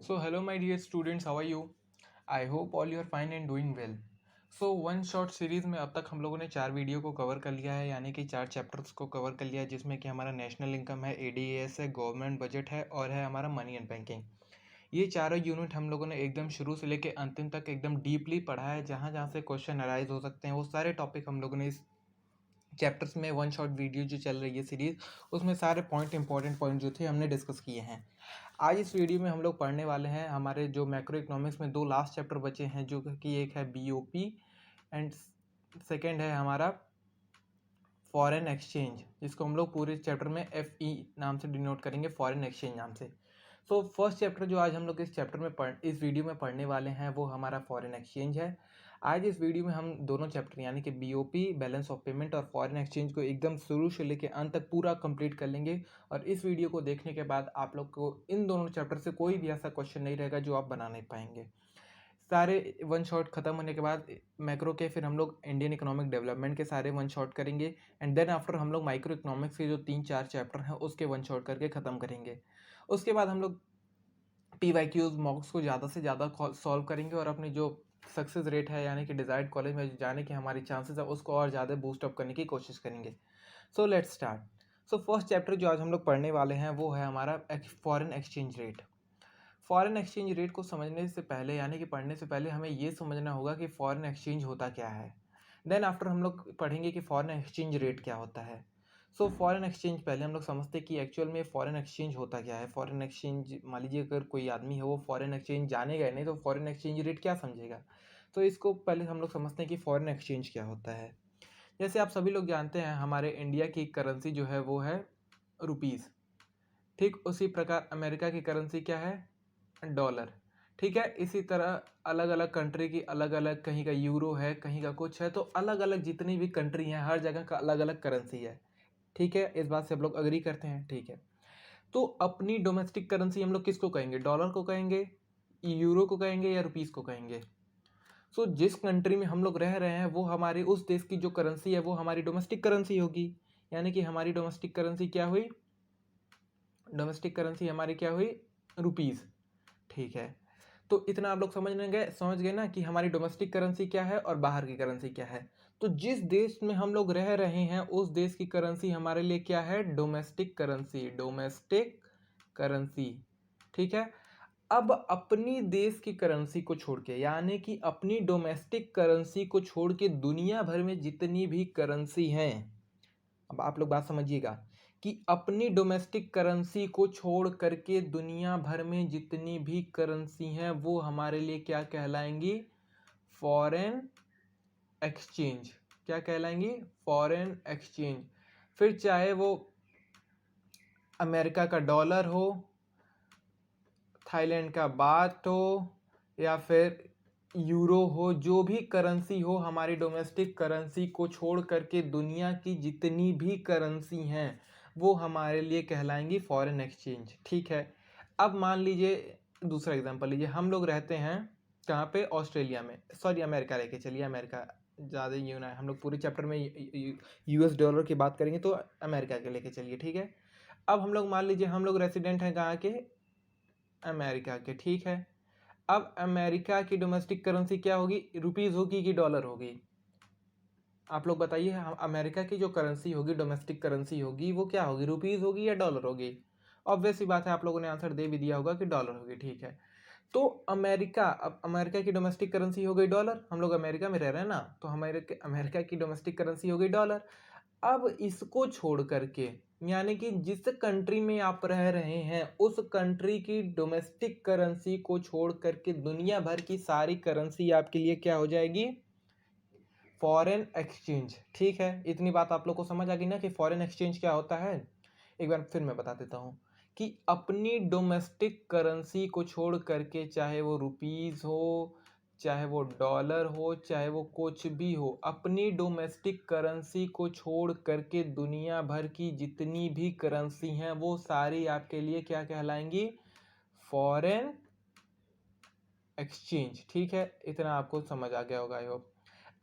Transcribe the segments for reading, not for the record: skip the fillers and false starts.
So hello my dear students, how are you? I hope all you are fine and doing well. So one short series में अब तक हम लोगों ने 4 video को cover कर लिया है, यानी कि 4 चैप्टर्स को कवर कर लिया है, जिसमें कि हमारा नेशनल इनकम है, एडीएएस है, गवर्नमेंट बजट है और है हमारा मनी एंड बैंकिंग। ये चारों यूनिट हम लोगों ने एकदम शुरू से लेके अंतिम तक एकदम डीपली पढ़ा है। जहाँ जहाँ से क्वेश्चन अराइज हो सकते हैं वो सारे टॉपिक हम लोगों ने इस चैप्टर्स में वन शॉट वीडियो जो चल रही है सीरीज़, उसमें सारे इंपॉर्टेंट पॉइंट जो थे हमने डिस्कस किए हैं। आज इस वीडियो में हम लोग पढ़ने वाले हैं हमारे जो मैक्रो इकोनॉमिक्स में दो लास्ट चैप्टर बचे हैं, जो कि एक है बीओपी एंड सेकंड है हमारा फॉरेन एक्सचेंज, जिसको हम लोग पूरे चैप्टर में एफ नाम से डिनोट करेंगे, फॉरेन एक्सचेंज नाम से। सो फर्स्ट चैप्टर जो आज हम लोग इस चैप्टर में इस वीडियो में पढ़ने वाले हैं वो हमारा फॉरेन एक्सचेंज है। आज इस वीडियो में हम दोनों चैप्टर यानी कि बीओपी बैलेंस ऑफ पेमेंट और फॉरेन एक्सचेंज को एकदम शुरू से लेकर अंत तक पूरा कंप्लीट कर लेंगे। और इस वीडियो को देखने के बाद आप लोग को इन दोनों चैप्टर से कोई भी ऐसा क्वेश्चन नहीं रहेगा जो आप बना नहीं पाएंगे। सारे वन शॉट खत्म होने के बाद मैक्रो के फिर हम लोग इंडियन इकोनॉमिक डेवलपमेंट के सारे वन शॉट करेंगे एंड देन आफ्टर हम लोग माइक्रो इकोनॉमिक्स के जो 3-4 चैप्टर हैं उसके वन शॉट करके ख़त्म करेंगे। उसके बाद हम लोग PYQs मॉक्स को ज़्यादा से ज़्यादा सॉल्व करेंगे और अपनी जो सक्सेस रेट है यानी कि डिज़ायर्ड कॉलेज में जाने की हमारी चांसेस है उसको और ज़्यादा बूस्ट अप करने की कोशिश करेंगे। सो let's start. So first chapter जो आज हम लोग पढ़ने वाले हैं वो है हमारा foreign exchange rate. Foreign exchange rate को समझने से पहले यानी कि पढ़ने से पहले हमें ये समझना होगा कि फॉरेन एक्सचेंज होता क्या है। देन आफ्टर हम लोग पढ़ेंगे कि फॉरेन एक्सचेंज रेट क्या होता है। सो फॉरेन एक्सचेंज पहले हम लोग समझते हैं कि एक्चुअल में फॉरेन एक्सचेंज होता क्या है। फॉरेन एक्सचेंज मान लीजिए अगर कोई आदमी है वो फॉरेन एक्सचेंज जानेगा ही नहीं तो फॉरेन एक्सचेंज रेट क्या समझेगा। तो इसको पहले हम लोग समझते हैं कि फॉरेन एक्सचेंज क्या होता है। जैसे आप सभी लोग जानते हैं हमारे इंडिया की करेंसी जो है वो है रुपीज़। ठीक उसी प्रकार अमेरिका की करेंसी क्या है, डॉलर। ठीक है, इसी तरह अलग अलग कंट्री की अलग अलग, कहीं का यूरो है कहीं का कुछ है, तो अलग अलग जितनी भी कंट्री हैं हर जगह का अलग अलग करेंसी है। ठीक है, इस बात से हम लोग अग्री करते हैं। ठीक है, तो अपनी डोमेस्टिक करेंसी हम लोग किसको कहेंगे, डॉलर को कहेंगे, यूरो को कहेंगे या रुपीज़ को कहेंगे। सो जिस कंट्री में हम लोग रह रहे हैं वो हमारी उस देश की जो करेंसी है वो हमारी डोमेस्टिक करेंसी होगी। यानी कि हमारी डोमेस्टिक करेंसी क्या हुई, डोमेस्टिक करेंसी हमारी क्या हुई, रुपीज़। ठीक है, तो इतना आप लोग समझ गए ना कि हमारी डोमेस्टिक करेंसी क्या है और बाहर की करेंसी क्या है। तो जिस देश में हम लोग रह रहे हैं उस देश की करेंसी हमारे लिए क्या है, डोमेस्टिक करेंसी, डोमेस्टिक करेंसी। ठीक है, अब अपनी देश की करेंसी को छोड़ के यानी कि अपनी डोमेस्टिक करेंसी को छोड़ के दुनिया भर में जितनी भी करेंसी हैं, अब आप लोग बात समझिएगा कि अपनी डोमेस्टिक करेंसी को छोड़ करके दुनिया भर में जितनी भी करेंसी हैं वो हमारे लिए क्या कहलाएंगी, फॉरेन एक्सचेंज। क्या कहलाएंगी, फॉरेन एक्सचेंज। फिर चाहे वो अमेरिका का डॉलर हो, थाईलैंड का बात हो या फिर यूरो हो, जो भी करेंसी हो हमारी डोमेस्टिक करेंसी को छोड़ करके दुनिया की जितनी भी करेंसी हैं वो हमारे लिए कहलाएंगी फॉरेन एक्सचेंज। ठीक है, अब मान लीजिए दूसरा एग्जांपल लीजिए, हम लोग रहते हैं कहाँ पे, ऑस्ट्रेलिया में, सॉरी अमेरिका लेके चलिए, अमेरिका ज़्यादा यूँ ना, हम लोग पूरे चैप्टर में US डॉलर की बात करेंगे तो अमेरिका के लेके चलिए। ठीक है, अब हम लोग मान लीजिए हम लोग रेसिडेंट हैं कहाँ के, अमेरिका के। ठीक है, अब अमेरिका की डोमेस्टिक करेंसी क्या होगी, रुपीज़ होगी कि डॉलर होगी, आप लोग बताइए। हम अमेरिका की जो करेंसी होगी, डोमेस्टिक करेंसी होगी, वो क्या होगी, रुपीज़ होगी या डॉलर होगी। ऑब्वियस सी बात है, आप लोगों ने आंसर दे भी दिया होगा कि डॉलर होगी। ठीक है, तो अमेरिका, अब अमेरिका की डोमेस्टिक करेंसी हो गई डॉलर, हम लोग अमेरिका में रह रहे हैं ना, तो हमारे अमेरिका की डोमेस्टिक करेंसी हो गई डॉलर। अब इसको छोड़ करके यानी कि जिस कंट्री में आप रह रहे हैं उस कंट्री की डोमेस्टिक करेंसी को छोड़ करके दुनिया भर की सारी करेंसी आपके लिए क्या हो जाएगी, फॉरेन एक्सचेंज। ठीक है, इतनी बात आप लोग को समझ आ गई ना कि फॉरेन एक्सचेंज क्या होता है। एक बार फिर मैं बता देता हूँ कि अपनी डोमेस्टिक करेंसी को छोड़ करके, चाहे वो रुपीज़ हो, चाहे वो डॉलर हो, चाहे वो कुछ भी हो, अपनी डोमेस्टिक करेंसी को छोड़ करके दुनिया भर की जितनी भी करेंसी हैं वो सारी आपके लिए क्या कहलाएंगी, फॉरेन एक्सचेंज। ठीक है, इतना आपको समझ आ गया होगा आई होप।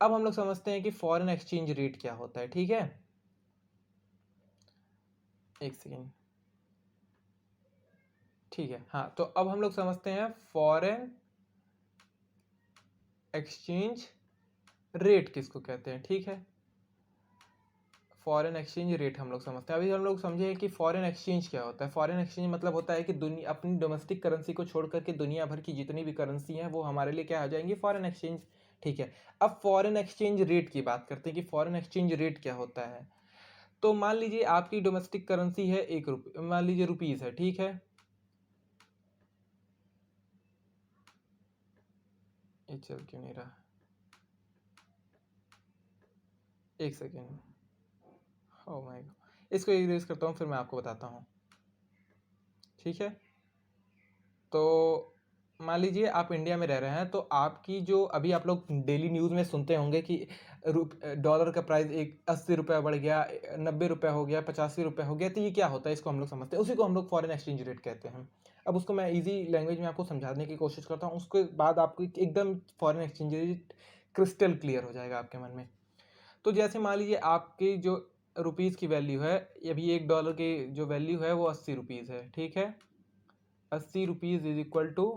अब हम लोग समझते हैं कि फॉरेन एक्सचेंज रेट क्या होता है। ठीक है, एक सेकेंड, ठीक है। हाँ, तो अब हम लोग समझते हैं फॉरेन एक्सचेंज रेट किसको कहते हैं। ठीक है, फॉरेन एक्सचेंज रेट हम लोग समझते हैं। अभी हम लोग समझे कि फॉरेन एक्सचेंज क्या होता है। फॉरेन एक्सचेंज मतलब होता है कि दुनिया अपनी डोमेस्टिक करेंसी को छोड़ करके दुनिया भर की जितनी भी करेंसी हैं वो हमारे लिए क्या आ जाएंगी, फॉरेन एक्सचेंज। ठीक है, अब फॉरेन एक्सचेंज रेट की बात करते हैं कि फॉरेन एक्सचेंज रेट क्या होता है। तो मान लीजिए आपकी डोमेस्टिक करेंसी है 1 रुपये, मान लीजिए रुपीज़ है। ठीक है, ये चल क्यों नहीं रहा, एक सेकेंड। ओ माय गॉड, इसको इरेज करता हूँ फिर मैं आपको बताता हूँ। ठीक है, तो मान लीजिए आप इंडिया में रह रहे हैं, तो आपकी जो अभी आप लोग डेली न्यूज़ में सुनते होंगे कि डॉलर का प्राइस एक 80 रुपये बढ़ गया, 90 रुपये हो गया, 85 रुपये हो गया। तो ये क्या होता है, इसको हम लोग समझते हैं, उसी को हम लोग फॉरेन एक्सचेंज रेट कहते हैं। अब उसको मैं इजी लैंग्वेज में आपको समझाने की कोशिश करता हूँ, उसके बाद आपको एकदम foreign exchange rate crystal clear हो जाएगा आपके मन में। तो जैसे मान लीजिए आपकी जो रुपीज़ की वैल्यू है, अभी $1 की जो वैल्यू है वो 80 रुपीज़ है। ठीक है, 80 रुपीज़ इज इक्वल टू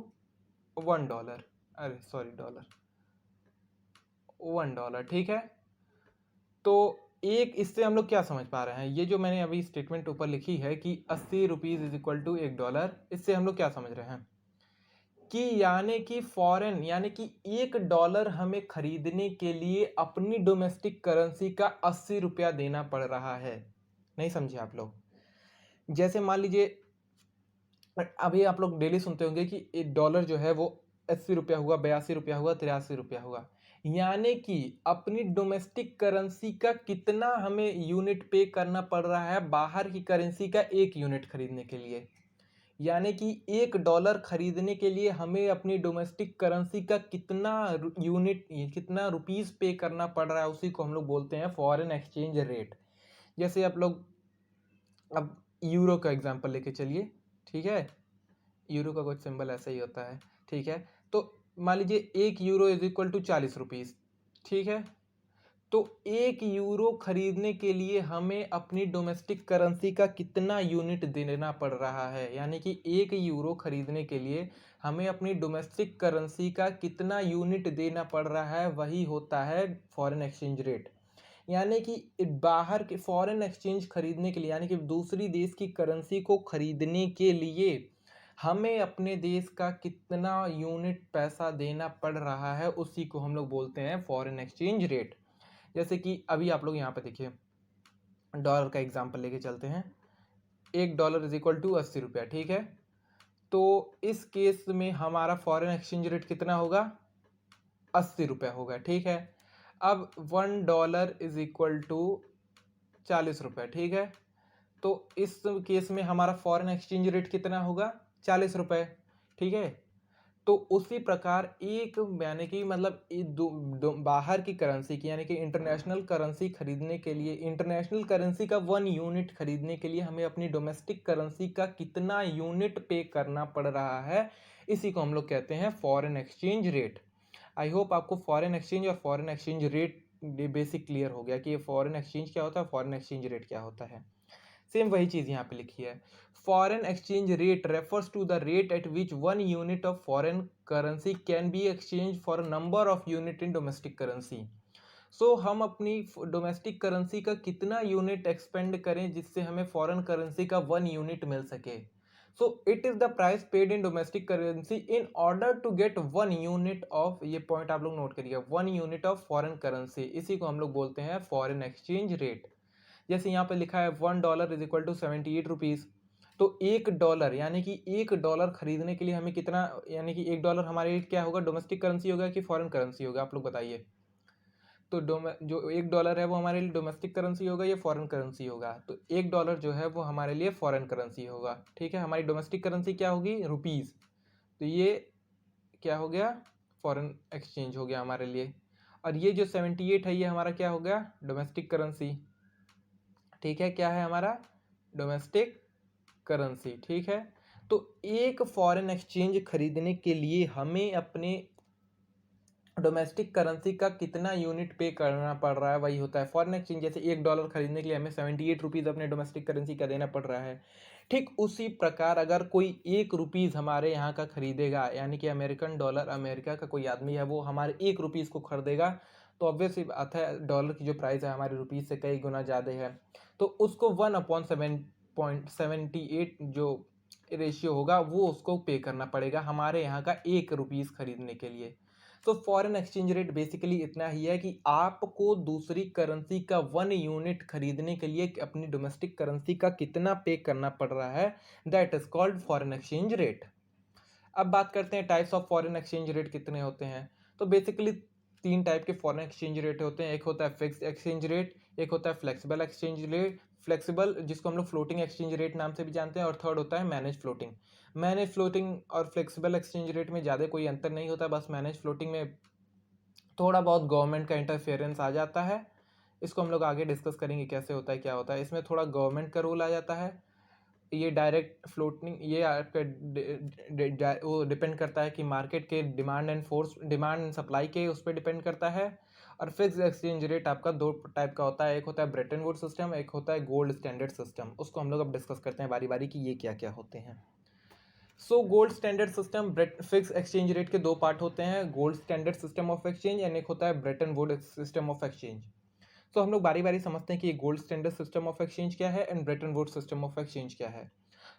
$1, अरे सॉरी डॉलर, $1। ठीक है, तो एक इससे हम लोग क्या समझ पा रहे हैं, ये जो मैंने अभी स्टेटमेंट ऊपर लिखी है कि 80 रुपीज़ इज इक्वल टू $1, इससे हम लोग क्या समझ रहे हैं कि यानी कि फॉरेन यानी कि $1 हमें खरीदने के लिए अपनी डोमेस्टिक करेंसी का 80 रुपया देना पड़ रहा है। नहीं समझे आप लोग। जैसे मान लीजिए अभी आप लोग डेली सुनते होंगे कि $1 जो है वो 80 रुपया हुआ, 82 रुपया हुआ, 83 रुपया हुआ। यानी कि अपनी डोमेस्टिक करेंसी का कितना हमें यूनिट पे करना पड़ रहा है बाहर की करेंसी का 1 यूनिट खरीदने के लिए। यानी कि $1 खरीदने के लिए हमें अपनी डोमेस्टिक करेंसी का कितना यूनिट, कितना रुपीस पे करना पड़ रहा है, उसी को हम लोग बोलते हैं फॉरेन एक्सचेंज रेट। जैसे आप लोग अब यूरो का एग्जांपल लेके चलिए। ठीक है, यूरो का कुछ सिंबल ऐसा ही होता है। ठीक है, तो मान लीजिए €1 इज इक्वल टू 40 रुपीज़। ठीक है, तो €1 खरीदने के लिए हमें अपनी डोमेस्टिक करेंसी का कितना यूनिट देना पड़ रहा है। यानी कि €1 खरीदने के लिए हमें अपनी डोमेस्टिक करेंसी का कितना यूनिट देना पड़ रहा है, वही होता है फॉरेन एक्सचेंज रेट। यानी कि बाहर के फॉरेन एक्सचेंज खरीदने के लिए, यानी कि दूसरी देश की करेंसी को खरीदने के लिए हमें अपने देश का कितना यूनिट पैसा देना पड़ रहा है, उसी को हम लोग बोलते हैं फॉरेन एक्सचेंज रेट। जैसे कि अभी आप लोग यहाँ पे देखिए, डॉलर का एग्जांपल लेके चलते हैं। $1 इज इक्वल टू 80 रुपया। ठीक है, तो इस केस में हमारा फॉरेन एक्सचेंज रेट कितना होगा, 80 रुपया होगा। ठीक है, अब $1 इज इक्वल टू 40 रुपये। ठीक है, तो इस केस में हमारा फॉरेन एक्सचेंज रेट कितना होगा, 40 रुपये। ठीक है, तो उसी प्रकार एक यानी कि मतलब बाहर की करेंसी की यानी कि इंटरनेशनल करेंसी खरीदने के लिए, इंटरनेशनल करेंसी का 1 यूनिट खरीदने के लिए हमें अपनी डोमेस्टिक करेंसी का कितना यूनिट पे करना पड़ रहा है, इसी को हम लोग कहते हैं foreign exchange rate. I hope आपको फॉरेन एक्सचेंज और foreign exchange rate basic clear हो गया कि ये फॉरेन एक्सचेंज क्या होता है, फॉरेन एक्सचेंज रेट क्या होता है। सेम वही चीज़ यहाँ पे लिखी है। Foreign exchange rate refers to the rate at which 1 unit of foreign currency can be exchange for number of unit in domestic currency. So हम अपनी डोमेस्टिक करेंसी का कितना यूनिट एक्सपेंड करें जिससे हमें फॉरेन करेंसी का 1 यूनिट मिल सके। So it is the price paid in domestic currency in order to get 1 unit of, ये पॉइंट आप लोग नोट करिए, 1 यूनिट ऑफ फॉरेन करेंसी, इसी को हम लोग बोलते हैं फॉरेन एक्सचेंज रेट। जैसे यहाँ पे लिखा है $1 इज इक्वल टू 78 रुपीज़। तो $1 यानी कि $1 खरीदने के लिए हमें कितना, यानी कि $1 हमारे क्या होगा, डोमेस्टिक करेंसी होगा कि फॉरेन करेंसी होगा, आप लोग बताइए। तो जो $1 है वो हमारे लिए डोमेस्टिक करेंसी होगा या फॉरेन करेंसी होगा, तो $1 जो है वो हमारे लिए फॉरेन करेंसी होगा। ठीक है, हमारी डोमेस्टिक करेंसी क्या होगी, रुपीज़, तो ये क्या हो गया, फॉरेन एक्सचेंज हो गया हमारे लिए। और ये जो 78 है ये हमारा क्या हो गया, डोमेस्टिक करेंसी। ठीक है, क्या है हमारा, डोमेस्टिक करेंसी। ठीक है, तो एक फॉरेन एक्सचेंज खरीदने के लिए हमें अपने डोमेस्टिक करेंसी का कितना यूनिट पे करना पड़ रहा है, वही होता है फॉरेन एक्सचेंज। जैसे $1 खरीदने के लिए हमें 78 रुपीज़ अपने डोमेस्टिक करेंसी का देना पड़ रहा है। ठीक उसी प्रकार अगर कोई 1 रुपीज़ हमारे यहाँ का खरीदेगा, यानी कि अमेरिकन डॉलर, अमेरिका का कोई आदमी है वो हमारे 1 रुपीज़ को खरीदेगा, तो ऑब्वियसली बात है डॉलर की जो प्राइस है हमारे रुपीज़ से कई गुना ज़्यादा है, तो उसको 1/7.78 जो रेशियो होगा वो उसको पे करना पड़ेगा हमारे यहाँ का 1 रुपीज़ खरीदने के लिए। तो फॉरेन एक्सचेंज रेट बेसिकली इतना ही है कि आपको दूसरी करेंसी का 1 यूनिट खरीदने के लिए अपनी डोमेस्टिक करेंसी का कितना पे करना पड़ रहा है, that is called foreign exchange rate. अब बात करते हैं types of foreign exchange rate कितने होते हैं। तो बेसिकली 3 टाइप के फॉरेन एक्सचेंज रेट होते हैं। एक होता है फिक्स्ड एक्सचेंज रेट, एक होता है फ्लेक्सिबल एक्सचेंज रेट, फ्लेक्सिबल जिसको हम लोग फ्लोटिंग एक्सचेंज रेट नाम से भी जानते हैं, और थर्ड होता है मैनेज फ्लोटिंग। मैनेज फ्लोटिंग और फ्लेक्सिबल एक्सचेंज रेट में ज़्यादा कोई अंतर नहीं होता, बस मैनेज फ्लोटिंग में थोड़ा बहुत गवर्नमेंट का इंटरफेरेंस आ जाता है। इसको हम लोग आगे डिस्कस करेंगे कैसे होता है क्या होता है। इसमें थोड़ा गवर्नमेंट का रोल आ जाता है। ये डायरेक्ट फ्लोटिंग ये आपका वो डिपेंड करता है कि मार्केट के डिमांड एंड सप्लाई के उस पर डिपेंड करता है। और फिक्स एक्सचेंज रेट आपका 2 टाइप का होता है, एक होता है ब्रेटन वुड सिस्टम, एक होता है गोल्ड स्टैंडर्ड सिस्टम। उसको हम लोग अब डिस्कस करते हैं बारी बारी कि ये क्या क्या होते हैं। So gold standard system fix exchange rate के 2 पार्ट होते हैं, gold standard system of exchange and एक होता है Brayton would system of exchange. तो हम लोग बारी बारी समझते हैं कि ये gold standard system of exchange क्या है and Brayton would system of exchange क्या है।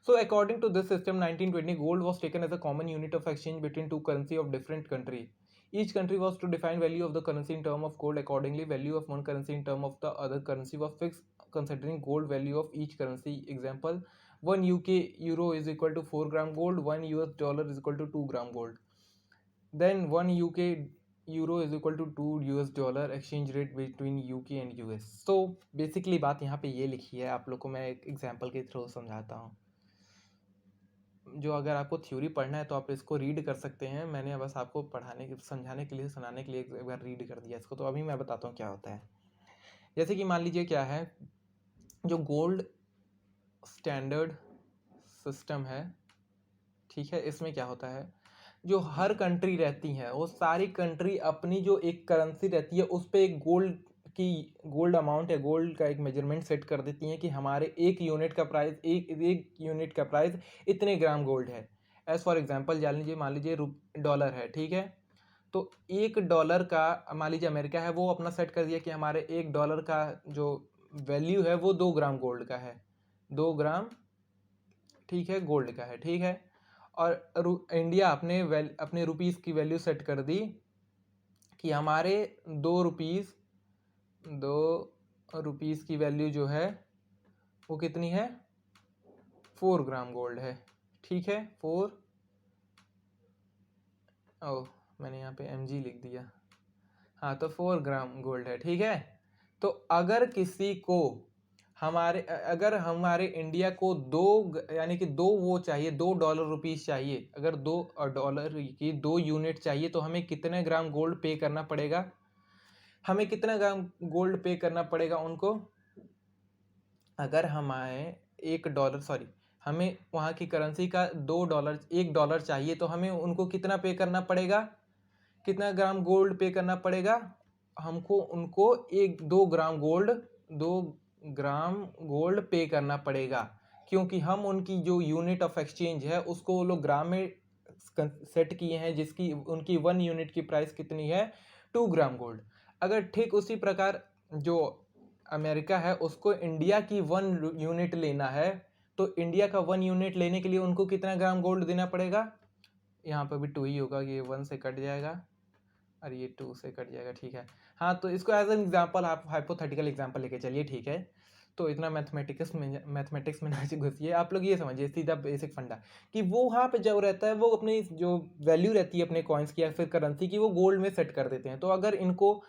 So according to this system, 1920 gold was taken as a common unit of exchange between two currency of different country. Each country was to define value of the currency in term of gold. Accordingly, value of one currency in term of the other currency was fixed considering gold value of each currency. Example: 1 UK euro is equal to 4 gram gold. 1 US dollar is equal to 2 gram gold. Then 1 UK euro is equal to 2 US dollar. Exchange rate between UK and US. So basically बात यहाँ पे ये लिखी है, आप लोग को मैं एक एग्जाम्पल के थ्रू समझाता हूँ। जो अगर आपको थ्योरी पढ़ना है तो आप इसको रीड कर सकते हैं, मैंने बस आपको पढ़ाने के समझाने के लिए सुनाने के लिए एक बार रीड कर दिया इसको। तो अभी मैं बताता हूँ क्या होता है। जैसे कि मान लीजिए क्या है, जो गोल्ड स्टैंडर्ड सिस्टम है, ठीक है, इसमें क्या होता है, जो हर कंट्री रहती है वो सारी कंट्री अपनी जो एक करेंसी रहती है उस पर एक गोल्ड अमाउंट है, गोल्ड का एक मेजरमेंट सेट कर देती हैं कि हमारे एक यूनिट का प्राइस एक यूनिट का प्राइस इतने ग्राम गोल्ड है। एज फॉर एग्जांपल जान लीजिए, मान लीजिए डॉलर है, ठीक है, तो $1 का मान लीजिए अमेरिका है, वो अपना सेट कर दिया कि हमारे $1 का जो वैल्यू है वो 2 ग्राम गोल्ड का है, 2 ग्राम, ठीक है, गोल्ड का है, ठीक है। और इंडिया अपने रुपीस की वैल्यू सेट कर दी कि हमारे 2 रुपीस की वैल्यू जो है वो कितनी है, 4 ग्राम गोल्ड है, ठीक है, 4, ओह मैंने यहाँ पे mg लिख दिया, हाँ, तो 4 ग्राम गोल्ड है, ठीक है। तो अगर किसी को अगर हमारे इंडिया को यानी कि वो चाहिए, $2 चाहिए, अगर $2 की 2 यूनिट चाहिए, तो हमें कितने ग्राम गोल्ड पे करना पड़ेगा, हमें कितना ग्राम गोल्ड पे करना पड़ेगा उनको। अगर हमें हमें वहाँ की करेंसी का $1 चाहिए, तो हमें उनको कितना पे करना पड़ेगा, कितना ग्राम गोल्ड पे करना पड़ेगा हमको, उनको 2 ग्राम गोल्ड पे करना पड़ेगा, क्योंकि हम उनकी जो यूनिट ऑफ एक्सचेंज है उसको वो लोग ग्राम में सेट किए हैं, जिसकी उनकी 1 यूनिट की प्राइस कितनी है, 2 ग्राम गोल्ड। अगर ठीक उसी प्रकार जो अमेरिका है उसको इंडिया की 1 यूनिट लेना है, तो इंडिया का 1 यूनिट लेने के लिए उनको कितना ग्राम गोल्ड देना पड़ेगा, यहाँ पर भी 2 ही होगा, ये 1 से कट जाएगा और ये 2 से कट जाएगा, ठीक है। हाँ, तो इसको एज एन एग्जांपल आप हाइपोथेटिकल एग्जांपल लेके चलिए, ठीक है। तो इतना मैथमेटिक्स में ना घुसिए, आप लोग ये समझिए सीधा बेसिक फंडा कि वो वहाँ पे जो रहता है वो अपनी जो वैल्यू रहती है अपने कॉइन्स की या फिर करेंसी की, वो गोल्ड में सेट कर देते हैं। तो अगर इनको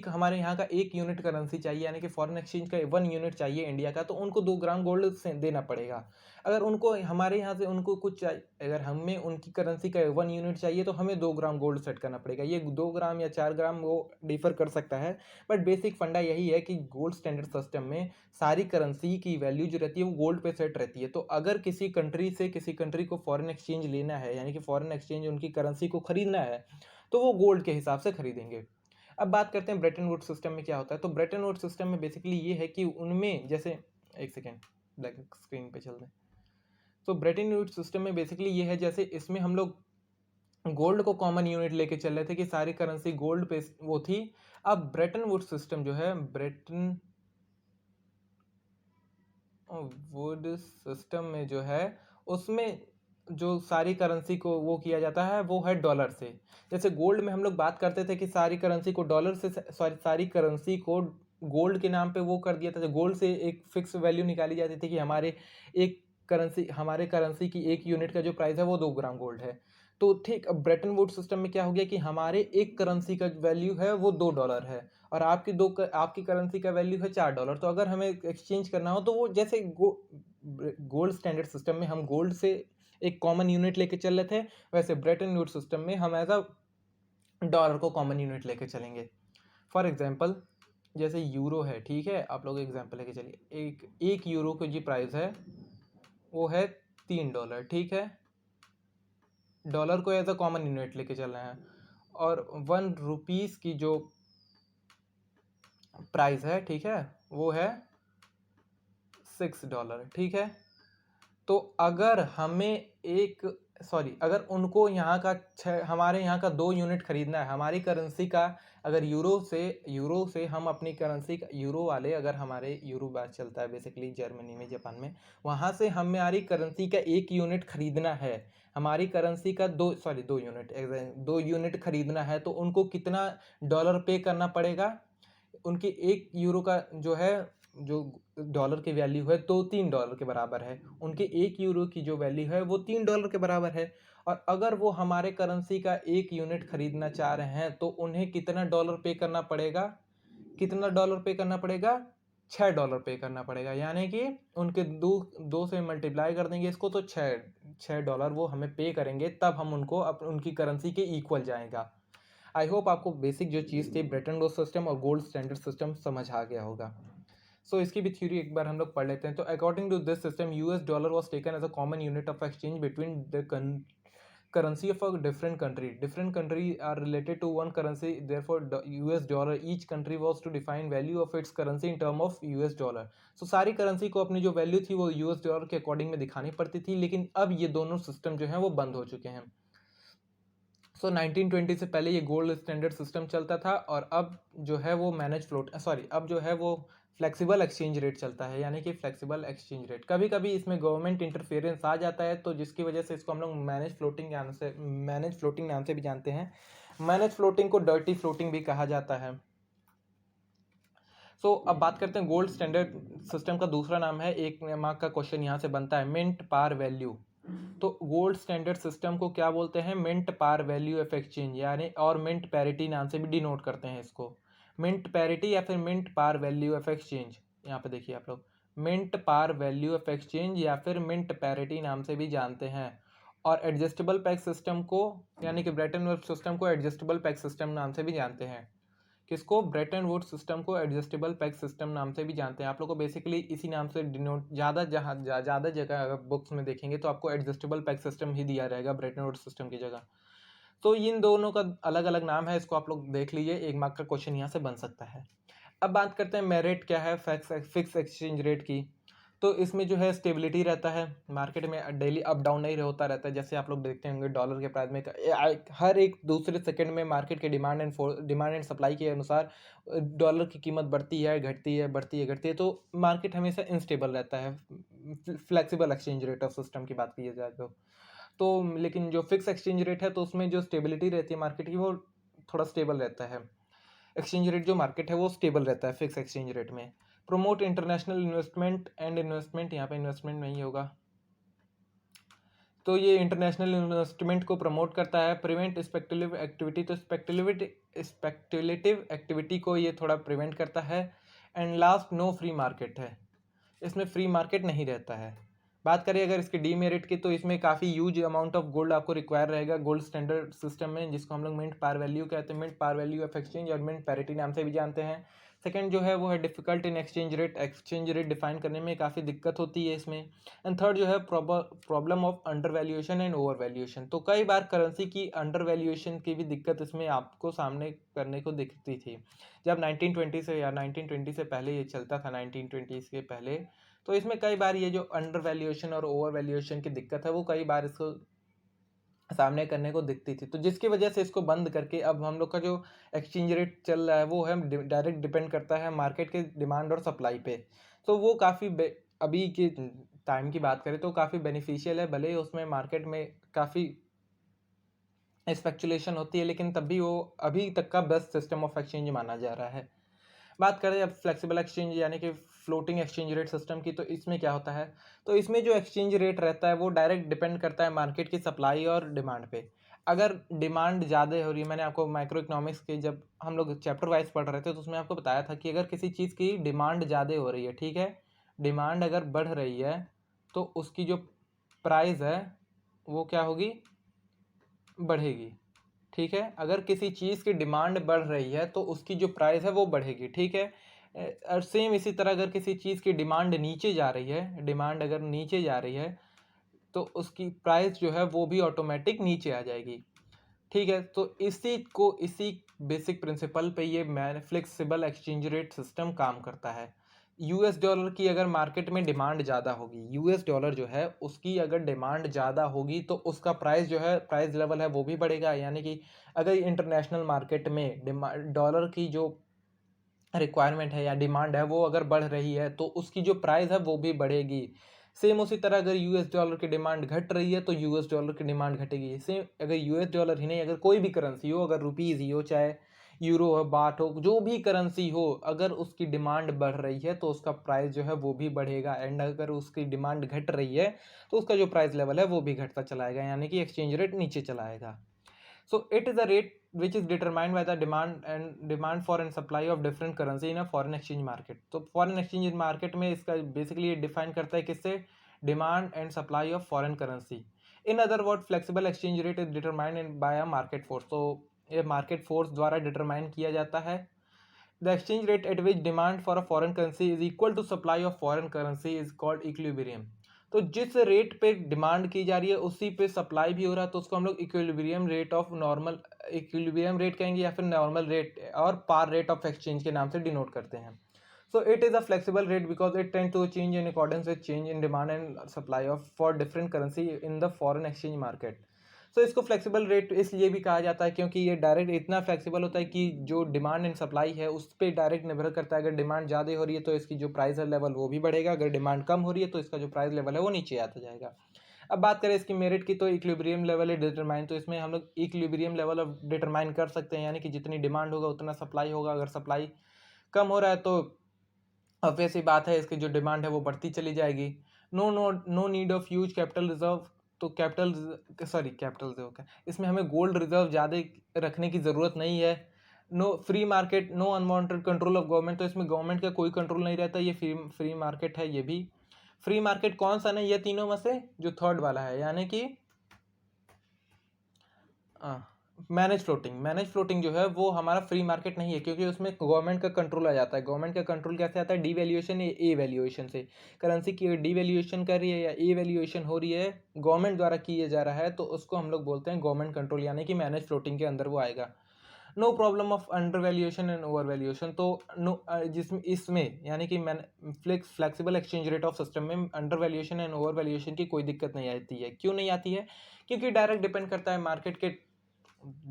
हमारे यहाँ का 1 यूनिट करेंसी चाहिए, यानी कि फॉरेन एक्सचेंज का 1 यूनिट चाहिए इंडिया का, तो उनको 2 ग्राम गोल्ड देना पड़ेगा। अगर उनको हमारे यहाँ से उनको कुछ चाहिए, अगर हमें उनकी करेंसी का 1 यूनिट चाहिए, तो हमें 2 ग्राम गोल्ड सेट करना पड़ेगा। ये 2 ग्राम या 4 ग्राम वो डिफर कर सकता है, बट बेसिक फंडा यही है कि गोल्ड स्टैंडर्ड सिस्टम में सारी करेंसी की वैल्यू जो रहती है वो गोल्ड पे सेट रहती है। तो अगर किसी कंट्री से किसी कंट्री को फॉरेन एक्सचेंज लेना है, यानी कि फॉरेन एक्सचेंज उनकी करेंसी को खरीदना है, तो वो गोल्ड के हिसाब से खरीदेंगे। अब बात करते हैं ब्रेटन वुड सिस्टम में क्या होता है। तो ब्रेटन वुड सिस्टम में बेसिकली ये है कि उनमें जैसे, एक सेकेंड, ब्लैक स्क्रीन पे चल रहे, तो ब्रेटन वुड्स सिस्टम में बेसिकली ये है, जैसे इसमें हम लोग गोल्ड को कॉमन यूनिट लेके चल रहे थे कि सारी करेंसी गोल्ड पे वो थी। अब ब्रेटन वुड्स सिस्टम जो है, ब्रेटन वुड्स सिस्टम में जो है, उसमें जो सारी करेंसी को वो किया जाता है वो है डॉलर से। जैसे गोल्ड में हम लोग बात करते थे कि सारी करेंसी को डॉलर से, सॉरी सारी करेंसी को गोल्ड के नाम पे वो कर दिया था। गोल्ड से एक फिक्स वैल्यू निकाली जाती थी कि हमारे करेंसी की एक यूनिट का जो प्राइस है वो 2 ग्राम गोल्ड है। तो ठीक, अब ब्रेटन वुड्स सिस्टम में क्या हो गया कि हमारे एक करेंसी का वैल्यू है वो $2 है, और आपकी करेंसी का वैल्यू है $4। तो अगर हमें एक्सचेंज करना हो तो वो जैसे गोल्ड स्टैंडर्ड सिस्टम में हम गोल्ड से एक कॉमन यूनिट लेके चल रहे थे, वैसे ब्रेटन वुड्स सिस्टम में हम एज अ डॉलर को कॉमन यूनिट लेके चलेंगे। फॉर एग्जांपल, जैसे यूरो है, ठीक है, आप लोग एग्जांपल लेके चलिए। एक यूरो की जो प्राइस है वो है $3, ठीक है। डॉलर को एज अ कॉमन यूनिट लेके चलना है, और 1 रुपीज़ की जो प्राइस है, ठीक है, वो है $6, ठीक है। तो अगर हमें अगर उनको हमारे यहाँ का 2 यूनिट खरीदना है हमारी करेंसी का, अगर यूरो से हम अपनी करेंसी का, यूरो वाले अगर हमारे यूरो बात चलता है बेसिकली जर्मनी में, जापान में, वहाँ से हमारी करेंसी का 1 यूनिट खरीदना है, हमारी करेंसी का 2 यूनिट खरीदना है, तो उनको कितना डॉलर पे करना पड़ेगा? उनकी 1 यूरो का जो है, जो डॉलर की वैल्यू है तो $3 के बराबर है। उनके 1 यूरो की जो वैल्यू है वो $3 के बराबर है। और अगर वो हमारे करेंसी का 1 यूनिट खरीदना चाह रहे हैं तो उन्हें कितना डॉलर पे करना पड़ेगा? कितना डॉलर पे करना पड़ेगा? $6 पे करना पड़ेगा। यानी कि उनके दो से मल्टीप्लाई कर देंगे इसको, तो छः डॉलर वो हमें पे करेंगे, तब हम उनकी करेंसी के इक्वल जाएगा। आई होप आपको बेसिक जो चीज़ थी ब्रेटन वुड्स सिस्टम और गोल्ड स्टैंडर्ड सिस्टम समझ आ गया होगा। सो इसकी भी थ्योरी एक बार हम लोग पढ़ लेते हैं। तो according to this system, US dollar was taken as a common unit of exchange between the currency of a different country are related to one currency, therefore US dollar, each country was to define value of its currency in term of US dollar। so सारी currency को अपनी जो value थी वो US dollar के according में दिखानी पड़ती थी, लेकिन अब ये दोनों सिस्टम जो है वो बंद हो चुके हैं। 1920 से पहले ये गोल्ड स्टैंडर्ड सिस्टम चलता था, और अब जो है वो अब जो है वो फ्लेक्सिबल एक्सचेंज रेट चलता है। यानी कि फ्लेक्सिबल एक्सचेंज रेट, कभी कभी इसमें गवर्नमेंट इंटरफेरेंस आ जाता है, तो जिसकी वजह से इसको हम लोग मैनेज फ्लोटिंग नाम से भी जानते हैं। मैनेज फ्लोटिंग को डर्टी फ्लोटिंग भी कहा जाता है। अब बात करते हैं गोल्ड स्टैंडर्ड सिस्टम का दूसरा नाम है, 1 मार्क का क्वेश्चन यहाँ से बनता है, मिंट पार वैल्यू। तो गोल्ड स्टैंडर्ड सिस्टम को क्या बोलते हैं? Mint par value of exchange, यानी और मिंट पैरिटी नाम से भी डिनोट करते हैं इसको। मिंट पैरिटी या फिर mint par value of exchange, यहाँ पे देखिए आप लोग, mint par value of exchange या फिर मिंट पैरिटी नाम से भी जानते हैं। और एडजस्टेबल पैक सिस्टम को, यानी कि ब्रेटन वुड्स सिस्टम को एडजस्टेबल पैक सिस्टम नाम से भी जानते हैं। किसको? ब्रेटन वुड्स सिस्टम को एडजस्टेबल पैक सिस्टम नाम से भी जानते हैं। आप लोग को बेसिकली इसी नाम से डिनोट, ज़्यादा जगह अगर बुक्स में देखेंगे तो आपको एडजस्टेबल पैक सिस्टम ही दिया रहेगा ब्रेटन वुड्स सिस्टम की जगह। तो इन दोनों का अलग अलग नाम है, इसको आप लोग देख लीजिए, 1 मार्क का क्वेश्चन यहाँ से बन सकता है। अब बात करते हैं मेरिट क्या है फिक्स एक्सचेंज रेट की। तो इसमें जो है स्टेबिलिटी रहता है, मार्केट में डेली अप डाउन नहीं होता रहता है। जैसे आप लोग देखते होंगे डॉलर के प्राइस में हर एक दूसरे सेकंड में मार्केट के डिमांड एंड सप्लाई के अनुसार डॉलर की कीमत बढ़ती है घटती है, बढ़ती है घटती है। तो मार्केट हमेशा इनस्टेबल रहता है, flexible exchange rate of system की बात की जाए तो लेकिन जो फिक्स एक्सचेंज रेट है तो उसमें जो स्टेबिलिटी रहती है मार्केट की, वो थोड़ा स्टेबल रहता है। एक्सचेंज रेट जो मार्केट है वो स्टेबल रहता है फिक्स एक्सचेंज रेट में। प्रमोट इंटरनेशनल इन्वेस्टमेंट, यहाँ पे इन्वेस्टमेंट नहीं होगा, तो ये इंटरनेशनल इन्वेस्टमेंट को प्रमोट करता है। प्रिवेंट स्पेक्युलेटिव एक्टिविटी, तो स्पेक्युलेटिव एक्टिविटी को ये थोड़ा प्रिवेंट करता है। And last, no free market है, इसमें फ्री मार्केट नहीं रहता है। बात करें अगर इसके डीमेरिट की, तो इसमें काफ़ी ह्यूज अमाउंट ऑफ गोल्ड आपको रिक्वायर रहेगा गोल्ड स्टैंडर्ड सिस्टम में, जिसको हम लोग मिंट पार वैल्यू कहते हैं, mint par value of exchange और मिंट पैरिटी नाम से भी जानते हैं। सेकंड जो है वो है difficult in exchange rate define करने में काफ़ी दिक्कत होती है इसमें। एंड थर्ड जो है problem of undervaluation and overvaluation, तो कई बार करेंसी की अंडर वैल्यूएशन की भी दिक्कत इसमें आपको सामने करने को दिखती थी। जब 1920 से या 1920 से पहले ये चलता था, 1920 के पहले, तो इसमें कई बार ये जो अंडर वैल्यूएशन और ओवर वैल्यूएशन की दिक्कत है वो कई बार इसको सामने करने को दिखती थी, तो जिसकी वजह से इसको बंद करके अब हम लोग का जो एक्सचेंज रेट चल रहा है वो है डायरेक्ट डिपेंड करता है मार्केट के डिमांड और सप्लाई पे। तो वो काफ़ी अभी के टाइम की बात करें तो काफ़ी बेनिफिशियल है, भले ही उसमें मार्केट में काफ़ी स्पेकुलेशन होती है, लेकिन तब भी वो अभी तक का बेस्ट सिस्टम ऑफ एक्सचेंज माना जा रहा है। बात करें अब फ्लेक्सिबल एक्सचेंज यानी कि फ्लोटिंग एक्सचेंज रेट सिस्टम की, तो इसमें क्या होता है, तो इसमें जो एक्सचेंज रेट रहता है वो डायरेक्ट डिपेंड करता है मार्केट की सप्लाई और डिमांड पे। अगर डिमांड ज़्यादा हो रही है, मैंने आपको माइक्रो इकोनॉमिक्स के जब हम लोग चैप्टर वाइज पढ़ रहे थे तो उसमें आपको बताया था कि अगर किसी चीज़ की डिमांड ज़्यादा हो रही है, ठीक है, डिमांड अगर बढ़ रही है तो उसकी जो प्राइस है वो क्या होगी, बढ़ेगी। ठीक है, अगर किसी चीज़ की डिमांड बढ़ रही है तो उसकी जो प्राइस है वो बढ़ेगी। ठीक है, और सेम इसी तरह अगर किसी चीज़ की डिमांड नीचे जा रही है, डिमांड अगर नीचे जा रही है तो उसकी प्राइस जो है वो भी ऑटोमेटिक नीचे आ जाएगी। ठीक है, तो इसी बेसिक प्रिंसिपल पे ये फ्लेक्सिबल एक्सचेंज रेट सिस्टम काम करता है। यूएस डॉलर की अगर मार्केट में डिमांड ज़्यादा होगी, यूएस डॉलर जो है उसकी अगर डिमांड ज़्यादा होगी तो उसका प्राइस जो है, प्राइस लेवल है वो भी बढ़ेगा। यानी कि अगर इंटरनेशनल मार्केट में डॉलर की जो रिक्वायरमेंट है या डिमांड है वो अगर बढ़ रही है तो उसकी जो प्राइस है वो भी बढ़ेगी। सेम उसी तरह अगर यूएस डॉलर की डिमांड घट रही है तो यूएस डॉलर की डिमांड घटेगी। सेम अगर यूएस डॉलर ही नहीं, अगर कोई भी करेंसी हो, अगर रुपीज़ ही हो, चाहे यूरो हो, बाट हो, जो भी करेंसी हो, अगर उसकी डिमांड बढ़ रही है तो उसका प्राइस जो है वो भी बढ़ेगा। एंड अगर उसकी डिमांड घट रही है तो उसका जो प्राइस लेवल है वो भी घटता चला आएगा, यानी कि एक्सचेंज रेट नीचे चला आएगा। So it is a rate which is determined by the demand for and supply of different currency in a foreign exchange market. तो foreign exchange market में इसका basically ये define करता है किससे, demand and supply of foreign currency. In other words, flexible exchange rate is determined by a market force. तो ये market force द्वारा determine किया जाता है। The exchange rate at which demand for a foreign currency is equal to supply of foreign currency is called equilibrium. तो जिस rate पे demand की जा रही है उसी पे सप्लाई भी हो रहा है तो उसको हम लोग equilibrium rate of normal, equilibrium rate कहेंगे या फिर नॉर्मल रेट और पार रेट ऑफ एक्सचेंज के नाम से डिनोट करते हैं। So it is a flexible rate because it tend to change in accordance with change in demand and supply of for different currency in the foreign exchange market. So इसको flexible rate इसलिए भी कहा जाता है क्योंकि ये direct इतना flexible होता है कि जो डिमांड एंड सप्लाई है उस पर डायरेक्ट निर्भर करता है। अगर डिमांड ज़्यादा हो रही है तो इसकी जो प्राइस है लेवल वो भी बढ़ेगा, अगर डिमांड कम हो रही है तो इसका जो प्राइस लेवल है वो नीचे आता जाएगा। अब बात करें इसकी मेरिट की, तो इक्विलिब्रियम लेवल है डिटरमाइन, तो इसमें हम लोग इक्विलिब्रियम लेवल ऑफ डिटरमाइन कर सकते हैं, यानी कि जितनी डिमांड होगा उतना सप्लाई होगा। अगर सप्लाई कम हो रहा है तो ऑब्वियस ही बात है इसकी जो डिमांड है वो बढ़ती चली जाएगी। No need of huge capital reserve, तो कैपिटल रिजर्व का इसमें हमें गोल्ड रिजर्व ज़्यादा रखने की ज़रूरत नहीं है। No free market, no unwanted control of government, तो इसमें गवर्नमेंट का कोई कंट्रोल नहीं रहता, ये फ्री मार्केट है। ये भी फ्री मार्केट कौन सा नहीं, ये तीनों में से जो थर्ड वाला है, यानी कि मैनेज फ्लोटिंग जो है वो हमारा फ्री मार्केट नहीं है क्योंकि उसमें गवर्नमेंट का कंट्रोल आ जाता है। गवर्नमेंट का कंट्रोल कैसे आता है, डीवैल्यूएशन या ए वैल्यूएशन से। करेंसी की डीवैल्यूएशन कर रही है या ए वैल्यूएशन हो रही है, गवर्नमेंट द्वारा किया जा रहा है, तो उसको हम लोग बोलते हैं गवर्नमेंट कंट्रोल, यानी कि मैनेज फ्लोटिंग के अंदर वो आएगा। No problem of undervaluation and overvaluation, तो नो जिसमें इसमें यानी कि flexible exchange rate of system में undervaluation and overvaluation की कोई दिक्कत नहीं आती है। क्यों नहीं आती है, क्योंकि डायरेक्ट डिपेंड करता है मार्केट के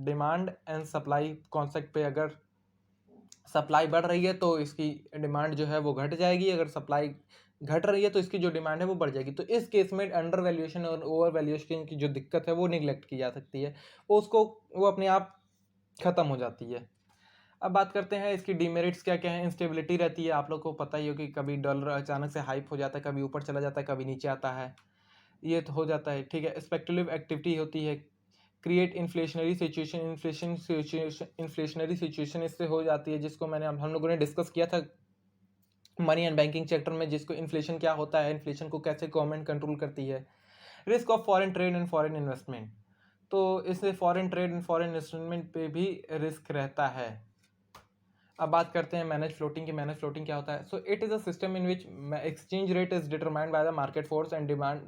डिमांड एंड सप्लाई कॉन्सेप्ट पे। अगर सप्लाई बढ़ रही है तो इसकी डिमांड जो है वो घट जाएगी, अगर सप्लाई घट रही है तो इसकी जो डिमांड है वो बढ़ जाएगी। तो इस केस में अंडर वैल्यूएशन और ओवर वैल्यूएशन की जो दिक्कत है वो निगलेक्ट की जा सकती है, वो अपने आप ख़त्म हो जाती है। अब बात करते हैं इसकी डीमेरिट्स क्या क्या है। इंस्टेबिलिटी रहती है, आप लोग को पता ही हो कि कभी डॉलर अचानक से हाइप हो जाता है, कभी ऊपर चला जाता है, कभी नीचे आता है, ये तो हो जाता है। ठीक है, स्पेकुलेटिव एक्टिविटी होती है, क्रिएट इन्फ्लेशनरी सिचुएशन इससे हो जाती है, जिसको हम लोगों ने डिस्कस किया था मनी एंड बैंकिंग सेक्टर में, जिसको इन्फ्लेशन क्या होता है, इन्फ्लेशन को कैसे गवर्नमेंट कंट्रोल करती है। Risk of foreign trade and foreign investment, तो इससे foreign trade and foreign investment पे भी रिस्क रहता है। अब बात करते हैं मैनेज फ्लोटिंग की। मैनेज फ्लोटिंग क्या होता है, सो it is a system in which exchange rate is determined by the market force and demand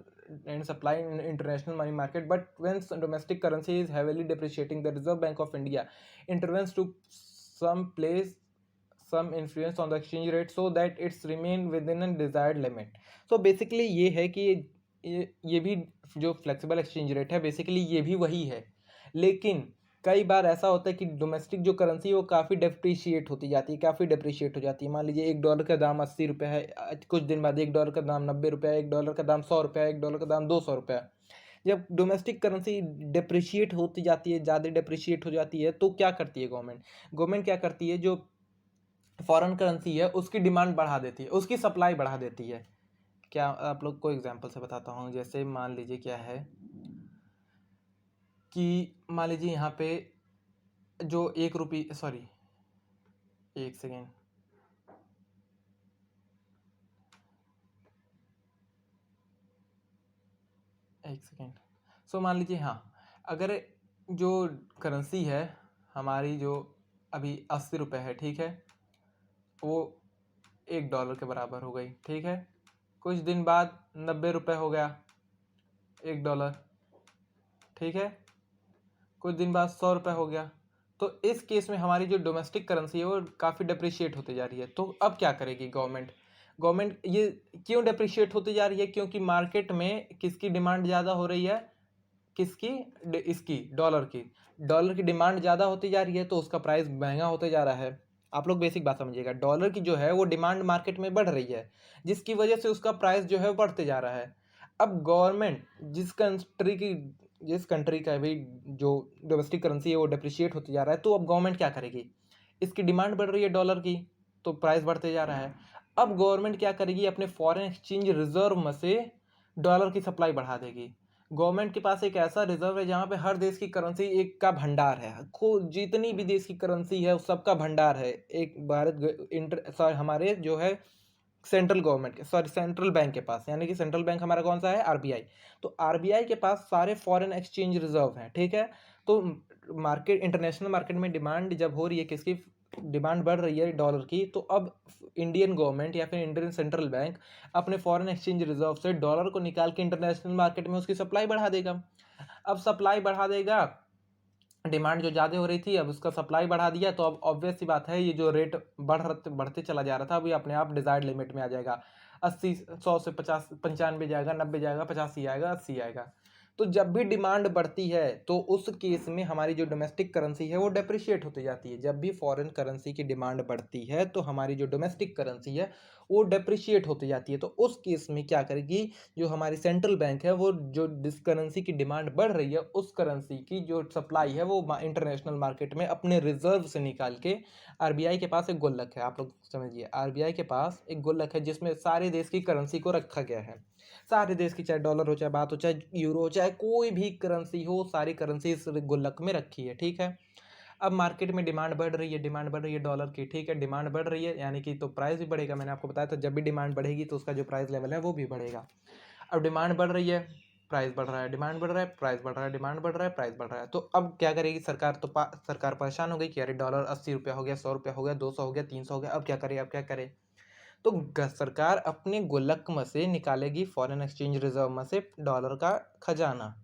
and supply in international money market, but when domestic currency is heavily depreciating, the Reserve Bank of India intervenes to some some influence on the exchange rate so that it's remain within a desired limit. So basically ये है कि ये भी जो flexible exchange rate है basically ये भी वही है, लेकिन कई बार ऐसा होता है कि डोमेस्टिक जो करेंसी है वो काफ़ी डेप्रिशिएट होती जाती है, काफ़ी डेप्रिशिएट हो जाती है। मान लीजिए $1 का दाम 80 रुपये है, कुछ दिन बाद $1 का दाम 90 रुपये, $1 का दाम 100 रुपये, $1 का दाम 200 रुपये। जब डोमेस्टिक करेंसी डिप्रिशिएट होती जाती है, ज़्यादा डिप्रिशिएट हो जाती है, तो क्या करती है गवर्नमेंट? गवर्नमेंट क्या करती है, जो फॉरेन करेंसी है उसकी डिमांड बढ़ा देती है, उसकी सप्लाई बढ़ा देती है। क्या आप लोग को एग्जांपल से बताता हूँ। जैसे मान लीजिए क्या है कि मान लीजिए यहाँ पे जो 1 रुपये, सॉरी 1 सेकेंड, सो मान लीजिए हाँ, अगर जो करेंसी है हमारी जो अभी 80 रुपये है, ठीक है, वो $1 के बराबर हो गई, ठीक है। कुछ दिन बाद 90 रुपये हो गया $1, ठीक है। कुछ दिन बाद 100 रुपये हो गया। तो इस केस में हमारी जो डोमेस्टिक करेंसी है वो काफ़ी डिप्रिशिएट होती जा रही है। तो अब क्या करेगी गवर्नमेंट? गवर्नमेंट ये क्यों डिप्रिशिएट होती जा रही है? क्योंकि मार्केट में किसकी डिमांड ज़्यादा हो रही है? किसकी? इसकी, डॉलर की। डॉलर की डिमांड ज़्यादा होती जा रही है तो उसका प्राइस महंगा होते जा रहा है। आप लोग बेसिक बात समझिएगा, डॉलर की जो है वो डिमांड मार्केट में बढ़ रही है, जिसकी वजह से उसका प्राइस जो है वो बढ़ते जा रहा है। अब गवर्नमेंट जिस कंट्री का भी जो डोमेस्टिक करेंसी है वो डिप्रिशिएट होते जा रहा है, तो अब गवर्नमेंट क्या करेगी? इसकी डिमांड बढ़ रही है डॉलर की, तो प्राइस बढ़ते जा रहा है। अब गवर्नमेंट क्या करेगी? अपने फॉरेन एक्सचेंज रिजर्व में से डॉलर की सप्लाई बढ़ा देगी। गवर्नमेंट के पास एक ऐसा रिजर्व है जहाँ पे हर देश की करेंसी एक का भंडार है, जितनी भी देश की करेंसी है उस सबका भंडार है। एक हमारे जो है सेंट्रल गवर्नमेंट के, सॉरी सेंट्रल बैंक के पास, यानी कि सेंट्रल बैंक हमारा कौन सा है? आरबीआई। तो आरबीआई के पास सारे फॉरेन एक्सचेंज रिजर्व हैं, ठीक है। तो मार्केट, इंटरनेशनल मार्केट में डिमांड जब हो रही है, किसकी डिमांड बढ़ रही है? डॉलर की। तो अब इंडियन गवर्नमेंट या फिर इंडियन सेंट्रल बैंक अपने फॉरेन एक्सचेंज रिजर्व से डॉलर को निकाल के इंटरनेशनल मार्केट में उसकी सप्लाई बढ़ा देगा। अब सप्लाई बढ़ा देगा, डिमांड जो ज़्यादा हो रही थी अब उसका सप्लाई बढ़ा दिया, तो अब ऑब्वियस सी बात है ये जो रेट बढ़ते चला जा रहा था अभी अपने आप डिजायर्ड लिमिट में आ जाएगा। 80, 100 से 50, 95 जाएगा, 90 जाएगा, 85 आएगा, 80 आएगा। तो जब भी डिमांड बढ़ती है तो उस केस में हमारी जो डोमेस्टिक करेंसी है वो डेप्रिशिएट होती जाती है। जब भी फॉरेन करेंसी की डिमांड बढ़ती है तो हमारी जो डोमेस्टिक करेंसी है वो डेप्रिशिएट होती जाती है। तो उस केस में क्या करेगी? जो हमारी सेंट्रल बैंक है वो जो जिस करेंसी की डिमांड बढ़ रही है उस करेंसी की जो सप्लाई है वो इंटरनेशनल मार्केट में अपने रिजर्व से निकाल के, आरबीआई के पास एक गुल्लक है, आप लोग समझिए, आरबीआई के पास एक गुल्लक है जिसमें सारे देश की करेंसी को रखा गया है। सारे देश की, चाहे डॉलर हो, चाहे बात हो, चाहे यूरो हो, चाहे कोई भी करेंसी हो, सारी करेंसी इस गुल्लक में रखी है, ठीक है। अब मार्केट में डिमांड बढ़ रही है, डिमांड बढ़ रही है डॉलर की, ठीक है, डिमांड बढ़ रही है यानी कि तो प्राइस भी बढ़ेगा। मैंने आपको बताया था जब भी डिमांड बढ़ेगी तो उसका जो प्राइस लेवल है वो भी बढ़ेगा। अब डिमांड बढ़ रही है, प्राइस बढ़ रहा है, डिमांड बढ़ रहा है, प्राइस बढ़ रहा है, डिमांड बढ़ रहा है, प्राइस बढ़ रहा है। तो अब क्या करेगी सरकार? तो सरकार परेशान हो गई कि अरे डॉलर 80 रुपया हो गया, 100 रुपया हो गया, 200 हो गया, 300 हो गया, अब क्या करे? अब क्या करे? तो सरकार अपने गुल्लक में से निकालेगी, फॉरेन एक्सचेंज रिजर्व में से डॉलर का खजाना,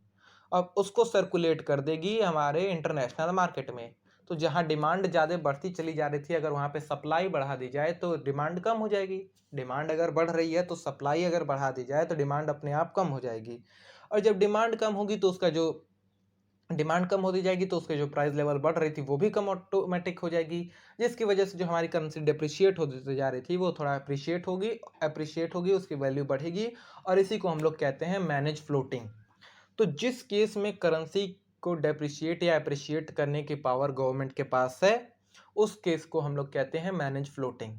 अब उसको सर्कुलेट कर देगी हमारे इंटरनेशनल मार्केट में। तो जहां डिमांड ज़्यादा बढ़ती चली जा रही थी, अगर वहां पे सप्लाई बढ़ा दी जाए तो डिमांड कम हो जाएगी। डिमांड अगर बढ़ रही है तो सप्लाई अगर बढ़ा दी जाए तो डिमांड अपने आप कम हो जाएगी। और जब डिमांड कम होगी तो उसका जो डिमांड कम होती जाएगी तो उसके जो प्राइस लेवल बढ़ रही थी वो भी कम ऑटोमेटिक हो जाएगी, जिसकी वजह से जो हमारी करेंसी डिप्रिशिएट होती जा रही थी वो थोड़ा अप्रिशिएट होगी, उसकी वैल्यू बढ़ेगी। और इसी को हम लोग कहते हैं मैनेज फ्लोटिंग। तो जिस केस में करेंसी को डेप्रिशिएट या अप्रिशिएट करने की पावर गवर्नमेंट के पास है उस केस को हम लोग कहते हैं मैनेज फ्लोटिंग।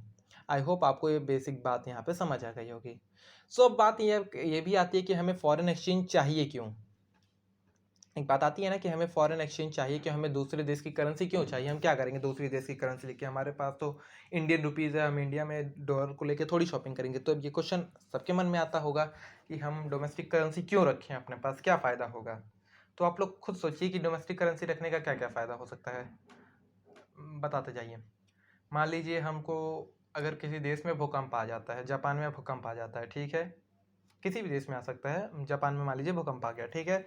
आई होप आपको ये बेसिक बात यहाँ पे समझ आ गई होगी। सो अब बात ये भी आती है कि हमें फॉरेन एक्सचेंज चाहिए क्यों। एक बात आती है ना कि हमें फॉरेन एक्सचेंज चाहिए, कि हमें दूसरे देश की करेंसी क्यों चाहिए? हम क्या करेंगे दूसरे देश की करेंसी लेके? हमारे पास तो इंडियन रुपीज़ है, हम इंडिया में डॉलर को लेके थोड़ी शॉपिंग करेंगे। तो अब ये क्वेश्चन सबके मन में आता होगा कि हम डोमेस्टिक करेंसी क्यों रखें अपने पास, क्या फ़ायदा होगा? तो आप लोग खुद सोचिए कि डोमेस्टिक करेंसी रखने का क्या क्या फ़ायदा हो सकता है, बताते जाइए। मान लीजिए हमको अगर किसी देश में भूकंप आ जाता है, जापान में भूकंप आ जाता है, ठीक है, किसी भी देश में आ सकता है, जापान में मान लीजिए भूकंप आ गया, ठीक है।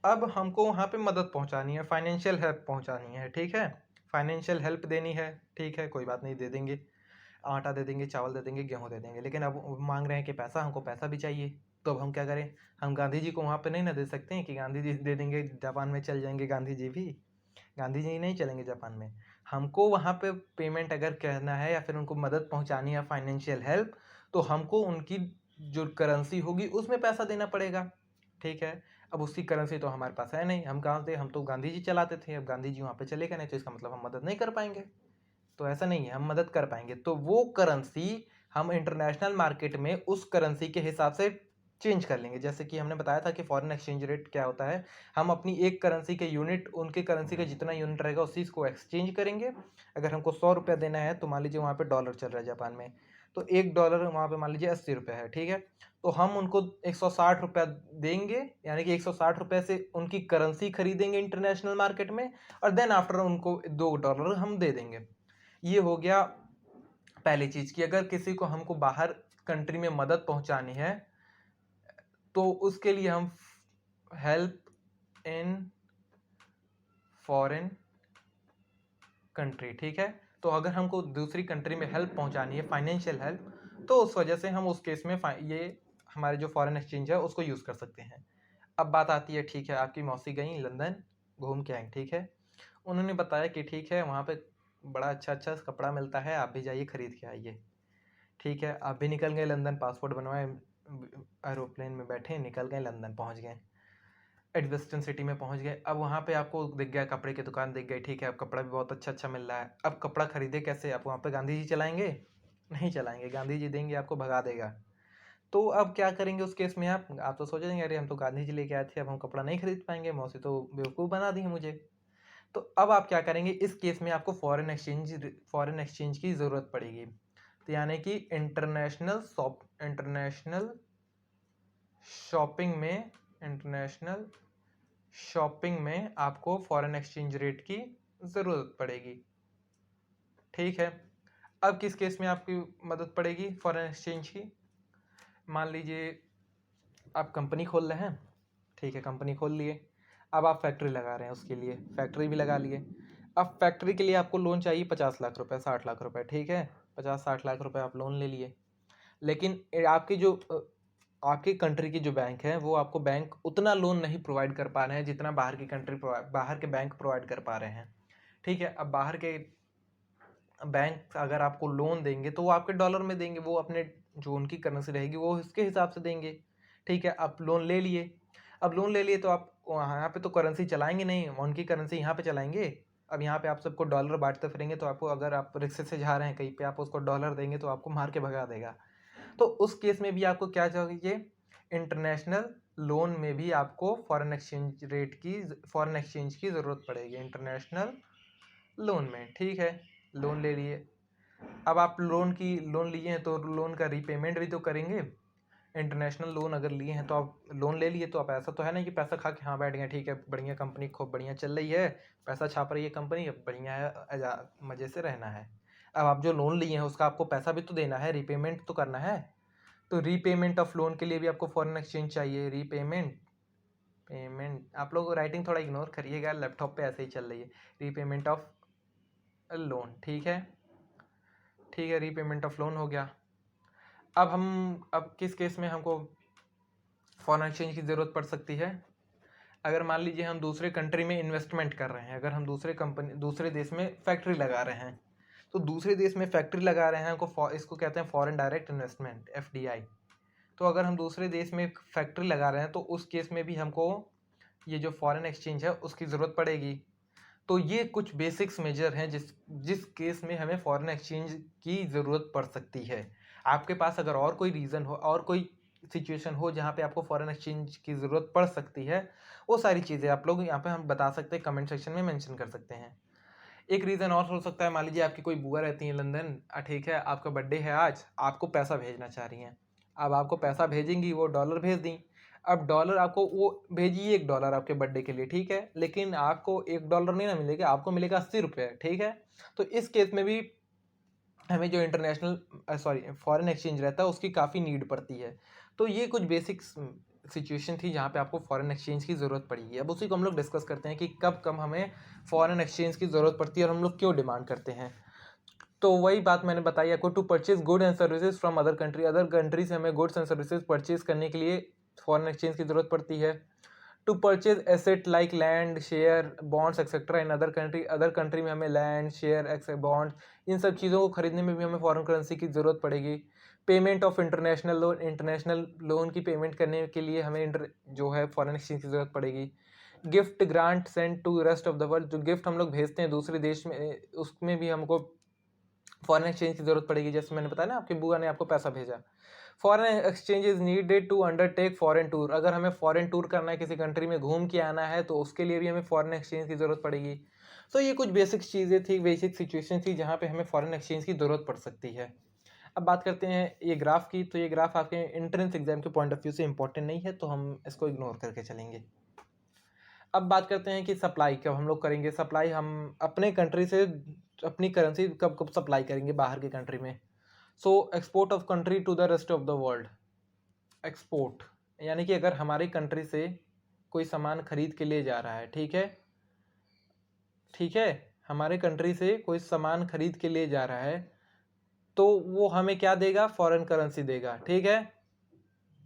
अब हमको वहाँ पे मदद पहुँचानी है, फाइनेंशियल हेल्प पहुँचानी है, ठीक है, फाइनेंशियल हेल्प देनी है, ठीक है, कोई बात नहीं, दे देंगे। आटा दे देंगे, चावल दे देंगे, गेहूँ दे देंगे, लेकिन अब वो मांग रहे हैं कि पैसा, हमको पैसा भी चाहिए। तो अब हम क्या करें? हम गांधी जी को वहाँ पे नहीं ना दे सकते हैं कि गांधी जी दे देंगे, जापान में चल जाएंगे गांधी जी भी। गांधी जी नहीं चलेंगे जापान में। हमको वहाँ पे पेमेंट अगर करना है या फिर उनको मदद पहुँचानी है, फाइनेंशियल हेल्प, तो हमको उनकी जो करेंसी होगी उसमें पैसा देना पड़ेगा। ठीक है, अब उसकी करेंसी तो हमारे पास है नहीं, हम कहाँ से? हम तो गांधी जी चलाते थे, अब गांधी जी वहाँ पे चले गए नहीं, तो इसका मतलब हम मदद नहीं कर पाएंगे। तो ऐसा नहीं है, हम मदद कर पाएंगे। तो वो करेंसी हम इंटरनेशनल मार्केट में उस करेंसी के हिसाब से चेंज कर लेंगे। जैसे कि हमने बताया था कि फॉरेन एक्सचेंज रेट क्या होता है, हम अपनी एक करेंसी के यूनिट उनके करेंसी का जितना यूनिट रहेगा उसी को एक्सचेंज करेंगे। अगर हमको 100 रुपया देना है तो मान लीजिए वहाँ पे डॉलर चल रहा है जापान में, तो $1 वहाँ पे मान लीजिए 80 रुपये है। ठीक है, तो हम उनको 160 रुपया देंगे, यानी कि 160 रुपये से उनकी करेंसी खरीदेंगे इंटरनेशनल मार्केट में, और देन आफ्टर उनको $2 हम दे देंगे। ये हो गया पहली चीज की अगर किसी को हमको बाहर कंट्री में मदद पहुंचानी है तो उसके लिए हम हेल्प इन फॉरेन कंट्री। ठीक है, तो अगर हमको दूसरी कंट्री में हेल्प पहुंचानी है, फाइनेंशियल हेल्प, तो उस वजह से हम उस केस में ये हमारे जो फॉरेन एक्सचेंज है उसको यूज़ कर सकते हैं। अब बात आती है, ठीक है, आपकी मौसी गई लंदन, घूम के आई, ठीक है, उन्होंने बताया कि ठीक है वहाँ पे बड़ा अच्छा अच्छा कपड़ा मिलता है, आप भी जाइए खरीद के आइए। ठीक है, आप भी निकल गए लंदन, पासपोर्ट बनवाए, एरोप्लेन में बैठे, निकल गए लंदन, पहुंच गए, एडवेस्टर्न सिटी में पहुंच गए। अब वहाँ पे आपको दिख गया, कपड़े की दुकान दिख गई, ठीक है, अब कपड़ा भी बहुत अच्छा अच्छा मिल रहा है। अब कपड़ा खरीदे कैसे? आप वहाँ पे गांधी जी चलाएंगे? नहीं चलाएंगे, गांधी जी देंगे आपको, भगा देगा। तो अब क्या करेंगे उस केस में? आप तो सोचेंगे अरे हम तो गांधी जी लेके आए थे, अब हम कपड़ा नहीं खरीद पाएंगे, मौसी तो बेवकूफ़ बना दी है मुझे। तो अब आप क्या करेंगे? इस केस में आपको फॉरेन एक्सचेंज की ज़रूरत पड़ेगी। तो यानी कि इंटरनेशनल शॉपिंग में आपको फॉरेन एक्सचेंज रेट की ज़रूरत पड़ेगी। ठीक है, अब किस केस में आपकी मदद पड़ेगी फॉरेन एक्सचेंज की? मान लीजिए आप कंपनी खोल रहे हैं, ठीक है, कंपनी खोल लिए, अब आप फैक्ट्री लगा रहे हैं, उसके लिए फैक्ट्री भी लगा लिए। अब फैक्ट्री के लिए आपको लोन चाहिए 50 लाख रुपए, 60 लाख रुपए, ठीक है, 50-60 लाख रुपए आप लोन ले लिए। लेकिन आपकी कंट्री की जो बैंक है वो आपको बैंक उतना लोन नहीं प्रोवाइड कर पा रहे हैं जितना बाहर के बैंक प्रोवाइड कर पा रहे हैं। ठीक है, अब बाहर के बैंक अगर आपको लोन देंगे तो वो आपके डॉलर में देंगे, वो अपने जो उनकी करेंसी रहेगी वो इसके हिसाब से देंगे। ठीक है, आप लोन ले लिए, अब लोन ले लिए तो आप यहाँ पे तो करेंसी चलाएंगे नहीं, उनकी करेंसी यहाँ पे चलाएंगे। अब यहाँ पे आप सबको डॉलर बांटते फिरेंगे तो आपको, अगर आप रिक्शे से जा रहे हैं कहीं पे, आप उसको डॉलर देंगे तो आपको मार के भगा देगा। तो उस केस में भी आपको क्या चाहिए? इंटरनेशनल लोन में भी आपको फॉरेन एक्सचेंज की ज़रूरत पड़ेगी इंटरनेशनल लोन में। ठीक है, लोन ले लिए, अब आप लोन लिए हैं तो लोन का रीपेमेंट भी तो करेंगे। इंटरनेशनल लोन अगर लिए हैं तो आप लोन ले लिए, तो आप ऐसा तो है नहीं कि पैसा खा के हाँ बैठ गए, ठीक है बढ़िया कंपनी खूब बढ़िया चल रही है, पैसा छाप रही है कंपनी, अब बढ़िया है, मज़े से रहना है। अब आप जो लोन लिए हैं उसका आपको पैसा भी तो देना है, रीपेमेंट तो करना है। तो रीपेमेंट ऑफ लोन के लिए भी आपको फॉरेन एक्सचेंज चाहिए। पेमेंट आप लोग राइटिंग थोड़ा इग्नोर करिएगा, लैपटॉप पे ऐसे ही चल रही है। रीपेमेंट ऑफ लोन, ठीक है, ठीक है, रीपेमेंट ऑफ लोन हो गया। अब किस केस में हमको फॉरेन एक्सचेंज की ज़रूरत पड़ सकती है? अगर मान लीजिए हम दूसरे कंट्री में इन्वेस्टमेंट कर रहे हैं, अगर हम दूसरे देश में फैक्ट्री लगा रहे हैं, तो दूसरे देश में फैक्ट्री लगा रहे हैं इसको कहते हैं फॉरेन डायरेक्ट इन्वेस्टमेंट, FDI। तो अगर हम दूसरे देश में फैक्ट्री लगा रहे हैं तो उस केस में भी हमको ये जो फॉरेन एक्सचेंज है उसकी ज़रूरत पड़ेगी। तो ये कुछ बेसिक्स मेजर हैं जिस केस में हमें फॉरेन एक्सचेंज की ज़रूरत पड़ सकती है। आपके पास अगर और कोई रीज़न हो और कोई सिचुएशन हो जहाँ पे आपको फॉरेन एक्सचेंज की ज़रूरत पड़ सकती है, वो सारी चीज़ें आप लोग यहाँ पे हम बता सकते हैं, कमेंट सेक्शन में मेंशन कर सकते हैं। एक रीज़न और हो सकता है, मान लीजिए आपकी कोई बुआ रहती है लंदन, ठीक है, आपका बर्थडे है आज, आपको पैसा भेजना चाह रही हैं। अब आपको पैसा भेजेंगी, वो डॉलर भेज दी। अब डॉलर आपको वो भेजिए $1 आपके बर्थडे के लिए, ठीक है, लेकिन आपको $1 नहीं ना मिलेगा, आपको मिलेगा 80 रुपये। ठीक है, तो इस केस में भी हमें जो फॉरेन एक्सचेंज रहता है उसकी काफ़ी नीड पड़ती है। तो ये कुछ बेसिक सिचुएशन थी जहाँ पे आपको फॉरेन एक्सचेंज की ज़रूरत पड़ेगी। अब उसी को हम लोग डिस्कस करते हैं कि कब हमें फॉरेन एक्सचेंज की ज़रूरत पड़ती है और हम लोग क्यों डिमांड करते हैं। तो वही बात मैंने बताई आपको, to purchase good and services from other country से हमें गुड्स एंड सर्विसेज परचेज करने के लिए फॉरेन एक्सचेंज की ज़रूरत पड़ती है। To purchase asset like land, share, bonds etcetera in other country में हमें लैंड, शेयर, बॉन्ड, इन सब चीज़ों को खरीदने में भी हमें फॉरेन करेंसी की ज़रूरत पड़ेगी। पेमेंट ऑफ इंटरनेशनल लोन की पेमेंट करने के लिए हमें जो है फॉरेन एक्सचेंज की ज़रूरत पड़ेगी। Gift grant send to rest of the world, जो गिफ्ट हम लोग भेजते हैं दूसरे देश में, उसमें भी हमको फॉरेन एक्सचेंज की ज़रूरत पड़ेगी। जैसे मैंने बताया ना, आपकी बुआ ने आपको पैसा भेजा। Foreign exchange is needed to undertake foreign tour, अगर हमें फॉरेन टूर करना है, किसी कंट्री में घूम के आना है, तो उसके लिए भी हमें फॉरेन एक्सचेंज की ज़रूरत पड़ेगी। तो ये कुछ बेसिक चीज़ें थी, बेसिक सिचुएशन थी जहाँ पे हमें फॉरेन एक्सचेंज की ज़रूरत पड़ सकती है। अब बात करते हैं ये ग्राफ की। तो ये ग्राफ आपके एंट्रेंस एग्जाम के पॉइंट ऑफ व्यू से इंपॉर्टेंट नहीं है, तो हम इसको इग्नोर करके चलेंगे। अब बात करते हैं कि सप्लाई कब हम लोग करेंगे। सप्लाई हम अपने कंट्री से अपनी करेंसी कब कब सप्लाई करेंगे बाहर के कंट्री में। So export of country to the rest of the world. Export यानी कि अगर हमारी कंट्री से कोई सामान खरीद के ले जा रहा है, ठीक है, ठीक है, हमारे कंट्री से कोई सामान खरीद के ले जा रहा है, तो वो हमें क्या देगा, फॉरेन करेंसी देगा, ठीक है,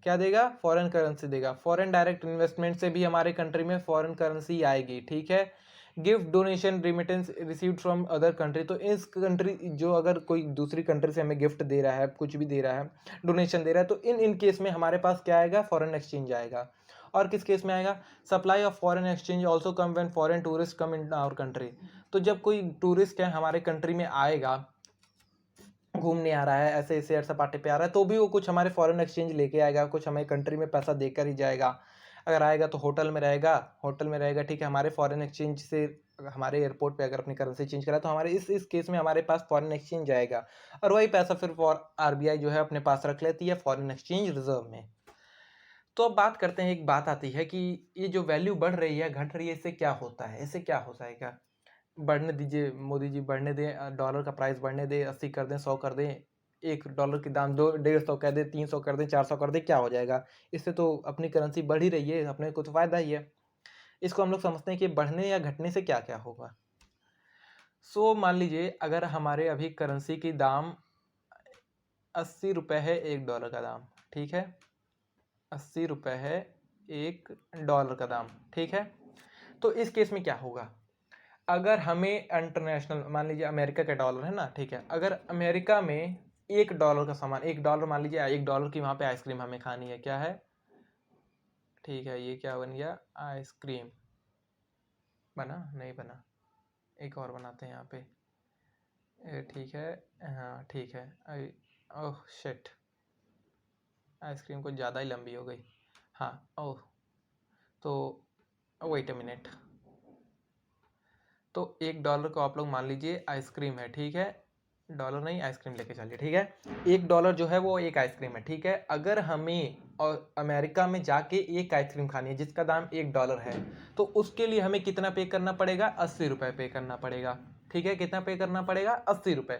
क्या देगा, फॉरेन करेंसी देगा। फॉरेन डायरेक्ट इन्वेस्टमेंट से भी हमारे कंट्री में फॉरेन करेंसी आएगी, ठीक है। Gift, donation, remittance received from other country, तो इस कंट्री जो अगर कोई दूसरी कंट्री से हमें गिफ्ट दे रहा है, कुछ भी दे रहा है, डोनेशन दे रहा है, तो इन केस में हमारे पास क्या आएगा, फॉरेन एक्सचेंज आएगा। और किस केस में आएगा, supply of foreign exchange also come when foreign tourist come in our country, तो जब कोई टूरिस्ट है हमारे कंट्री में आएगा, घूमने आ रहा है, ऐसे सैर सपाटे पे आ रहा है, तो भी वो कुछ हमारे फॉरेन एक्सचेंज लेके आएगा, कुछ हमें कंट्री में पैसा देकर ही जाएगा। अगर आएगा तो होटल में रहेगा, ठीक है, हमारे फॉरेन एक्सचेंज से हमारे एयरपोर्ट पे अगर अपनी करेंसी चेंज करा तो हमारे इस केस में हमारे पास फॉरेन एक्सचेंज आएगा, और वही पैसा फिर आरबीआई जो है अपने पास रख लेती है फॉरेन एक्सचेंज रिजर्व में। तो अब बात करते हैं, एक बात आती है कि ये जो वैल्यू बढ़ रही है, घट रही है, इससे क्या होता है, इससे क्या हो जाएगा। बढ़ने दीजिए मोदी जी, बढ़ने दें, डॉलर का प्राइस बढ़ने दें, 80 कर दें, 100 कर दें, $1 की दाम 150 कर दें, 300 कर दें, 400 कर दें, क्या हो जाएगा। इससे तो अपनी करेंसी बढ़ ही रही है, अपने को तो फायदा ही है। इसको हम लोग समझते हैं कि बढ़ने या घटने से क्या क्या होगा। सो मान लीजिए अगर हमारे अभी करेंसी की दाम 80 रुपये है $1 का दाम, ठीक है, 80 रुपये है $1 का दाम, ठीक है। तो इस केस में क्या होगा, अगर हमें इंटरनेशनल, मान लीजिए अमेरिका का डॉलर है ना, ठीक है, अगर अमेरिका में $1 का सामान, $1 मान लीजिए, $1 की वहाँ पे आइसक्रीम हमें खानी है, क्या है, ठीक है, ये क्या बन गया, आइसक्रीम बना, नहीं बना, एक और बनाते हैं यहाँ पे, ठीक है, हाँ ठीक है, ओह शिट, आइसक्रीम कुछ ज़्यादा ही लंबी हो गई, हाँ, ओह, तो वेट अ मिनट, तो $1 को आप लोग मान लीजिए आइसक्रीम है, ठीक है, डॉलर नहीं, आइसक्रीम लेके चलिए, ठीक है, $1 जो है वो एक आइसक्रीम है, ठीक है। अगर हमें और अमेरिका में जाके एक आइसक्रीम खानी है जिसका दाम $1 है, तो उसके लिए हमें कितना पे करना पड़ेगा, 80 रुपये पे करना पड़ेगा, ठीक है, कितना पे करना पड़ेगा, 80 रुपये।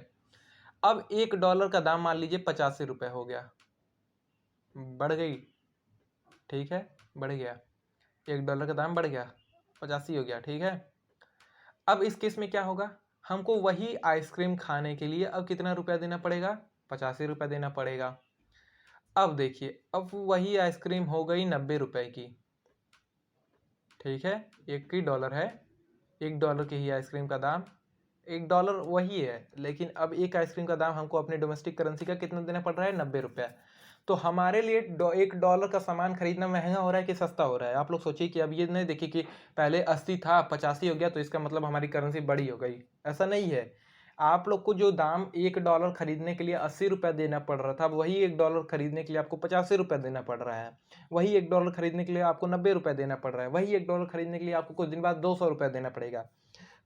अब $1 का दाम मान लीजिए 85 रुपये हो गया, बढ़ गई, ठीक है, बढ़ गया, $1 का दाम बढ़ गया, 85 हो गया, ठीक है। अब इस केस में क्या होगा, हमको वही आइसक्रीम खाने के लिए अब कितना रुपया देना पड़ेगा, 85 रुपया देना पड़ेगा। अब देखिए, अब वही आइसक्रीम हो गई 90 रुपये की, ठीक है, $1 है, $1 की ही आइसक्रीम का दाम, $1 वही है, लेकिन अब एक आइसक्रीम का दाम हमको अपने डोमेस्टिक करेंसी का कितना देना पड़ रहा है, 90 रुपया। तो हमारे लिए $1 का सामान खरीदना महंगा हो रहा है कि सस्ता हो रहा है। आप लोग सोचिए कि अब ये नहीं देखिए कि पहले 80 था 85 हो गया तो इसका मतलब हमारी करेंसी बड़ी हो गई, ऐसा नहीं है। आप लोग को जो दाम $1 खरीदने के लिए 80 रुपया देना पड़ रहा था, वही $1 खरीदने के लिए आपको 85 रुपया देना पड़ रहा है। वही $1 खरीदने के लिए आपको 90 रुपया देना पड़ रहा है। वही $1 खरीदने के लिए आपको कुछ दिन बाद 200 रुपया देना पड़ेगा।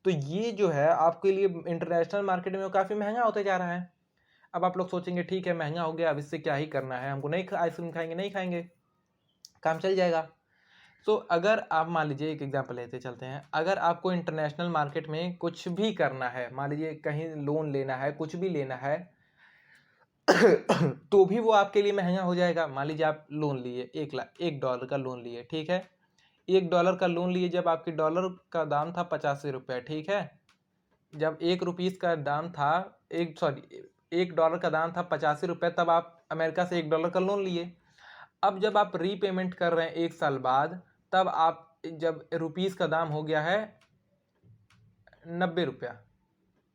तो ये जो है आपके लिए इंटरनेशनल मार्केट में काफ़ी महंगा होते जा रहा है। अब आप लोग सोचेंगे ठीक है महंगा हो गया, अब इससे क्या ही करना है, हमको नहीं आइसक्रीम खाएंगे, नहीं खाएंगे, काम चल जाएगा। तो अगर आप मान लीजिए एक एग्जांपल लेते चलते हैं, अगर आपको इंटरनेशनल मार्केट में कुछ भी करना है, मान लीजिए कहीं लोन लेना है, कुछ भी लेना है तो भी वो आपके लिए महंगा हो जाएगा। मान लीजिए आप लोन लिए $1 का लोन लिए, ठीक है, $1 का लोन लिए, जब आपके डॉलर का दाम था 85 रुपये, ठीक है, जब ₹1 का दाम था, $1 का दाम था 85 रुपये, तब आप अमेरिका से $1 का लोन लिए। अब जब आप रीपेमेंट कर रहे हैं 1 साल बाद, तब आप जब रुपीस का दाम हो गया है 90 रुपया,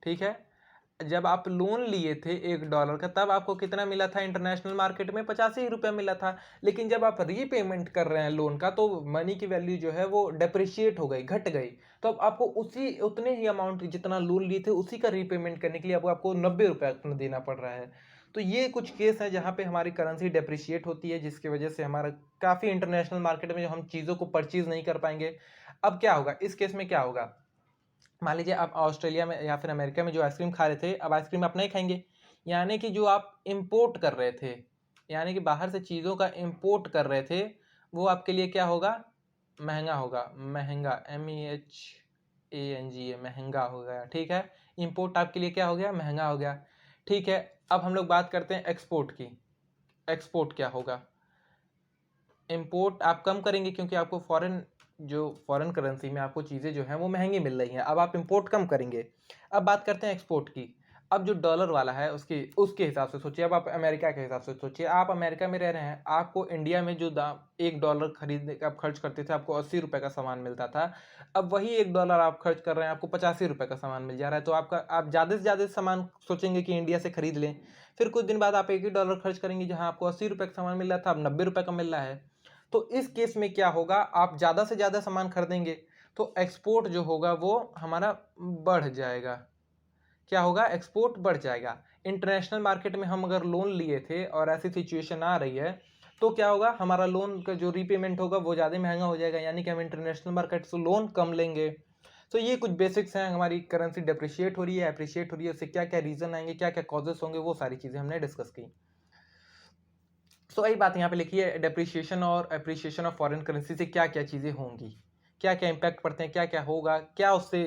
ठीक है। जब आप लोन लिए थे $1 का, तब आपको कितना मिला था इंटरनेशनल मार्केट में? 85 रुपया मिला था। लेकिन जब आप रीपेमेंट कर रहे हैं लोन का, तो मनी की वैल्यू जो है वो डेप्रिशिएट हो गई, घट गई। तो अब आपको उतने ही अमाउंट जितना लोन लिए थे उसी का रीपेमेंट करने के लिए आपको 90 रुपया देना पड़ रहा है। तो ये कुछ केस है जहाँ पे हमारी करेंसी डेप्रिशिएट होती है, जिसकी वजह से हमारा काफ़ी इंटरनेशनल मार्केट में जो हम चीज़ों को परचेज नहीं कर पाएंगे। अब क्या होगा इस केस में? क्या होगा, मान लीजिए आप ऑस्ट्रेलिया में या फिर अमेरिका में जो आइसक्रीम खा रहे थे, अब आइसक्रीम आप नहीं खाएंगे। यानी कि जो आप इंपोर्ट कर रहे थे, यानी कि बाहर से चीज़ों का इंपोर्ट कर रहे थे, वो आपके लिए क्या होगा? महंगा होगा। महंगा, MEHANGA, महंगा हो गया, ठीक है। इंपोर्ट आपके लिए क्या हो गया? महंगा हो गया, ठीक है। अब हम लोग बात करते हैं एक्सपोर्ट की। एक्सपोर्ट क्या होगा? इंपोर्ट आप कम करेंगे, क्योंकि आपको फॉरेन करेंसी में आपको चीज़ें जो हैं वो महंगी मिल रही हैं। अब आप इंपोर्ट कम करेंगे। अब बात करते हैं एक्सपोर्ट की। अब जो डॉलर वाला है उसके हिसाब से सोचिए। अब आप अमेरिका के हिसाब से सोचिए। आप अमेरिका में रह रहे हैं, आपको इंडिया में जो दाम $1 खरीदने का आप खर्च करते थे, आपको 80 रुपये का सामान मिलता था। अब वही $1 आप खर्च कर रहे हैं, आपको 85 रुपये का सामान मिल जा रहा है। तो आप ज़्यादा से ज़्यादा सामान सोचेंगे कि इंडिया से खरीद लें। फिर कुछ दिन बाद आप $1 खर्च करेंगे, जहाँ आपको 80 रुपये का सामान मिल रहा था, अब 90 रुपये का मिल रहा है। तो इस केस में क्या होगा? आप ज़्यादा से ज़्यादा सामान खरीदेंगे, तो एक्सपोर्ट जो होगा वो हमारा बढ़ जाएगा। क्या होगा? एक्सपोर्ट बढ़ जाएगा। इंटरनेशनल मार्केट में हम अगर लोन लिए थे और ऐसी सिचुएशन आ रही है, तो क्या होगा? हमारा लोन का जो रीपेमेंट होगा वो ज़्यादा महंगा हो जाएगा, यानी कि हम इंटरनेशनल मार्केट से लोन कम लेंगे। तो ये कुछ बेसिक्स हैं। हमारी करेंसी डिप्रिशिएट हो रही है, एप्रिशिएट हो रही है, उससे क्या क्या रीज़न आएंगे, क्या क्या कॉजेस होंगे, वो सारी चीज़ें हमने डिस्कस की। सो वही बात यहाँ पे लिखी है, डेप्रिशिएशन और एप्रिशिएशन ऑफ फॉरेन करेंसी से क्या क्या चीज़ें होंगी, क्या क्या इम्पैक्ट पड़ते हैं, क्या क्या होगा, क्या उससे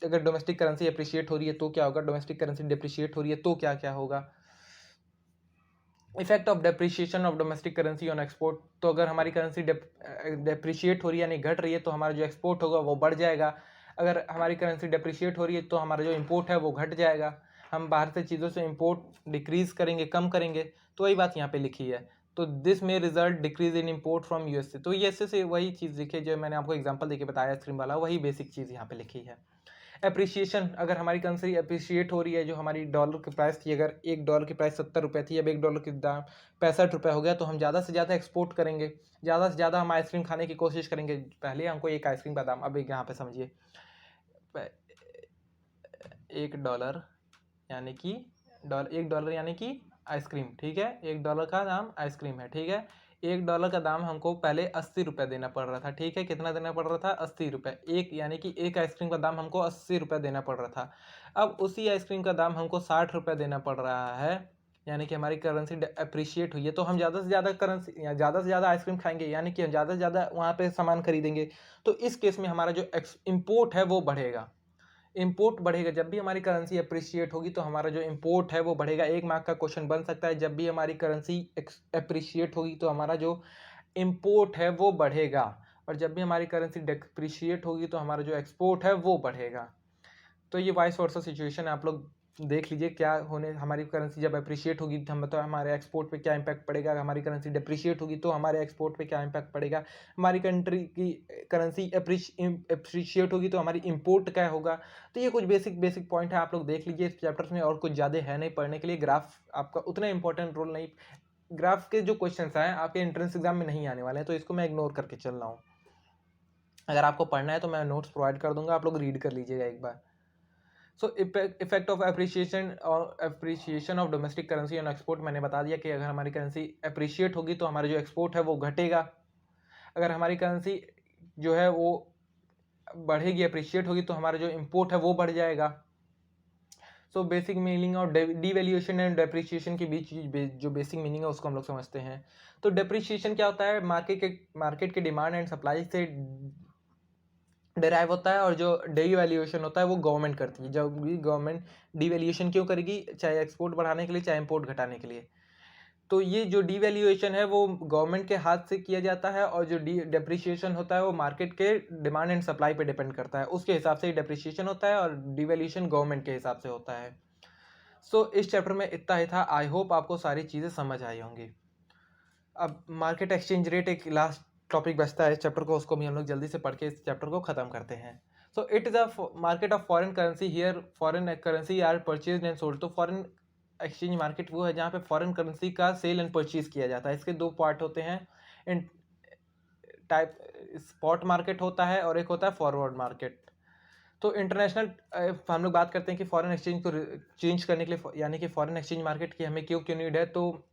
अगर डोमेस्टिक करेंसी अप्रिशिएट हो रही है तो क्या होगा, डोमेस्टिक करेंसी डिप्रिशिएट हो रही है तो क्या क्या होगा। Effect of depreciation of domestic currency on export. तो अगर हमारी करेंसी डेप्रिशिएट हो रही है यानी घट रही है, तो हमारा जो एक्सपोर्ट होगा वो बढ़ जाएगा। अगर हमारी करेंसी डेप्रिशिएट हो रही है तो हमारा जो इम्पोर्ट है वो घट जाएगा। हम बाहर से चीज़ों से इम्पोर्ट डिक्रीज करेंगे, कम करेंगे। तो वही बात यहाँ पे लिखी है। तो दिस में result decrease in import from USA. तो यूएसए से वही चीज़ लिखी है जो मैंने आपको एग्जांपल देके बताया आइसक्रीम वाला, वही बेसिक चीज़ यहाँ पे लिखी है। एप्रिसिएशन, अगर हमारी करेंसी अप्रिशिएट हो रही है, जो हमारी डॉलर की प्राइस थी, अगर $1 की प्राइस 70 रुपये थी, अब $1 की दाम 65 रुपये हो गया, तो हम ज़्यादा से ज़्यादा एक्सपोर्ट करेंगे, ज़्यादा से ज़्यादा हम आइसक्रीम खाने की कोशिश करेंगे। पहले हमको एक आइसक्रीम का दाम, अब यहाँ पे समझिए, $1 यानी कि $1 यानी कि आइसक्रीम, ठीक है। $1 का दाम आइसक्रीम है, ठीक है। $1 का दाम हमको पहले 80 रुपये देना पड़ रहा था, ठीक है। कितना देना पड़ रहा था? 80 रुपये। यानी कि एक आइसक्रीम का दाम हमको 80 रुपये देना पड़ रहा था। अब उसी आइसक्रीम का दाम हमको 60 रुपये देना पड़ रहा है, यानी कि हमारी करेंसी अप्रिशिएट हुई है। तो हम ज़्यादा से ज़्यादा करेंसी या ज़्यादा से ज़्यादा आइसक्रीम खाएंगे, यानी कि हम ज़्यादा से ज़्यादा वहाँ पे सामान खरीदेंगे। तो इस केस में हमारा जो इम्पोर्ट है वो बढ़ेगा। इंपोर्ट बढ़ेगा। जब भी हमारी करेंसी अप्रिशिएट होगी तो हमारा जो इंपोर्ट है वो बढ़ेगा। 1 मार्क का क्वेश्चन बन सकता है, जब भी हमारी करेंसी अप्रिशिएट होगी तो हमारा जो इंपोर्ट है वो बढ़ेगा, और जब भी हमारी करेंसी डिप्रिशिएट होगी तो हमारा जो एक्सपोर्ट है वो बढ़ेगा। तो ये वाइस वर्सा सिचुएशन है, आप लोग देख लीजिए क्या होने। हमारी करेंसी जब अप्रिशिएट होगी तो हम बताओ हमारे एक्सपोर्ट पे क्या इंपैक्ट पड़ेगा, हमारी करेंसी डिप्रिशिएट होगी तो हमारे एक्सपोर्ट पे क्या इंपैक्ट पड़ेगा, हमारी कंट्री की करेंसी अप्रिशिएट होगी तो हमारी इंपोर्ट क्या होगा। तो ये कुछ बेसिक पॉइंट है, आप लोग देख लीजिए इस चैप्टर्स में, और कुछ ज़्यादा है नहीं पढ़ने के लिए। ग्राफ आपका उतना इंपॉर्टेंट रोल नहीं, ग्राफ के जो क्वेश्चन हैं आपके एंट्रेंस एग्जाम में नहीं आने वाले हैं, तो इसको मैं इग्नोर करके चल रहा हूँ। अगर आपको पढ़ना है तो मैं नोट्स प्रोवाइड कर दूंगा, आप लोग रीड कर लीजिएगा एक बार। So effect of appreciation of domestic currency on export, मैंने बता दिया कि अगर हमारी करेंसी अप्रिशिएट होगी तो हमारा जो एक्सपोर्ट है वो घटेगा। अगर हमारी करेंसी जो है वो बढ़ेगी, अप्रिशिएट होगी, तो हमारा जो इंपोर्ट है वो बढ़ जाएगा। So basic meaning of devaluation and depreciation के बीच जो बेसिक मीनिंग है उसको हम लोग समझते हैं। तो डेप्रिशिएशन क्या होता है? मार्केट के डिमांड एंड सप्लाई से डिराइव होता है, और जो डिवैल्यूएशन होता है वो गवर्नमेंट करती है। जब भी गवर्नमेंट डिवैल्यूएशन क्यों करेगी? चाहे एक्सपोर्ट बढ़ाने के लिए, चाहे इंपोर्ट घटाने के लिए। तो ये जो डीवैल्यूएशन है वो गवर्नमेंट के हाथ से किया जाता है, और जो डेप्रिसिएशन होता है वो मार्केट के डिमांड एंड सप्लाई पे डिपेंड करता है, उसके हिसाब से डेप्रिसिएशन होता है, और डीवैल्यूएशन गवर्नमेंट के हिसाब से होता है। सो इस चैप्टर में इतना ही था। आई होप आपको सारी चीज़ें समझ आई होंगी। अब मार्केट एक्सचेंज रेट एक लास्ट टॉपिक बचता है इस चैप्टर को, उसको भी हम लोग जल्दी से पढ़ के इस चैप्टर को ख़त्म करते हैं। So it is a market of foreign currency, here foreign currency are purchase and sold. तो फॉरेन एक्सचेंज मार्केट वो है जहाँ पे फॉरेन करेंसी का सेल एंड परचेज किया जाता है। इसके दो पार्ट होते हैं, इन टाइप स्पॉट मार्केट होता है और एक होता है फॉरवर्ड मार्केट। तो इंटरनेशनल हम लोग बात करते हैं कि फॉरेन एक्सचेंज को चेंज करने के लिए, यानी कि फॉरेन एक्सचेंज मार्केट की हमें क्यों नीड है। तो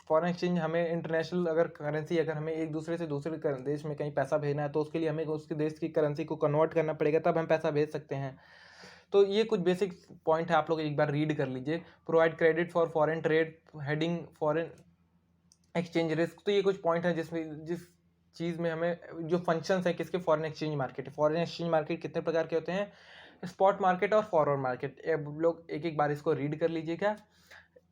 फॉरेन एक्सचेंज हमें इंटरनेशनल अगर करेंसी, अगर हमें एक दूसरे से दूसरे देश में कहीं पैसा भेजना है तो उसके लिए हमें उसके देश की करेंसी को कन्वर्ट करना पड़ेगा, तब हम पैसा भेज सकते हैं। तो ये कुछ बेसिक पॉइंट है, आप लोग एक बार रीड कर लीजिए। Provide credit for foreign trade, heading foreign exchange risk. तो ये कुछ पॉइंट है जिस चीज़ में हमें जो फंक्शंस है किसके, foreign exchange market. Foreign exchange market कितने प्रकार के होते हैं, स्पॉट मार्केट और फॉरवर्ड मार्केट। अब लोग एक एक बार इसको रीड कर लीजिएगा।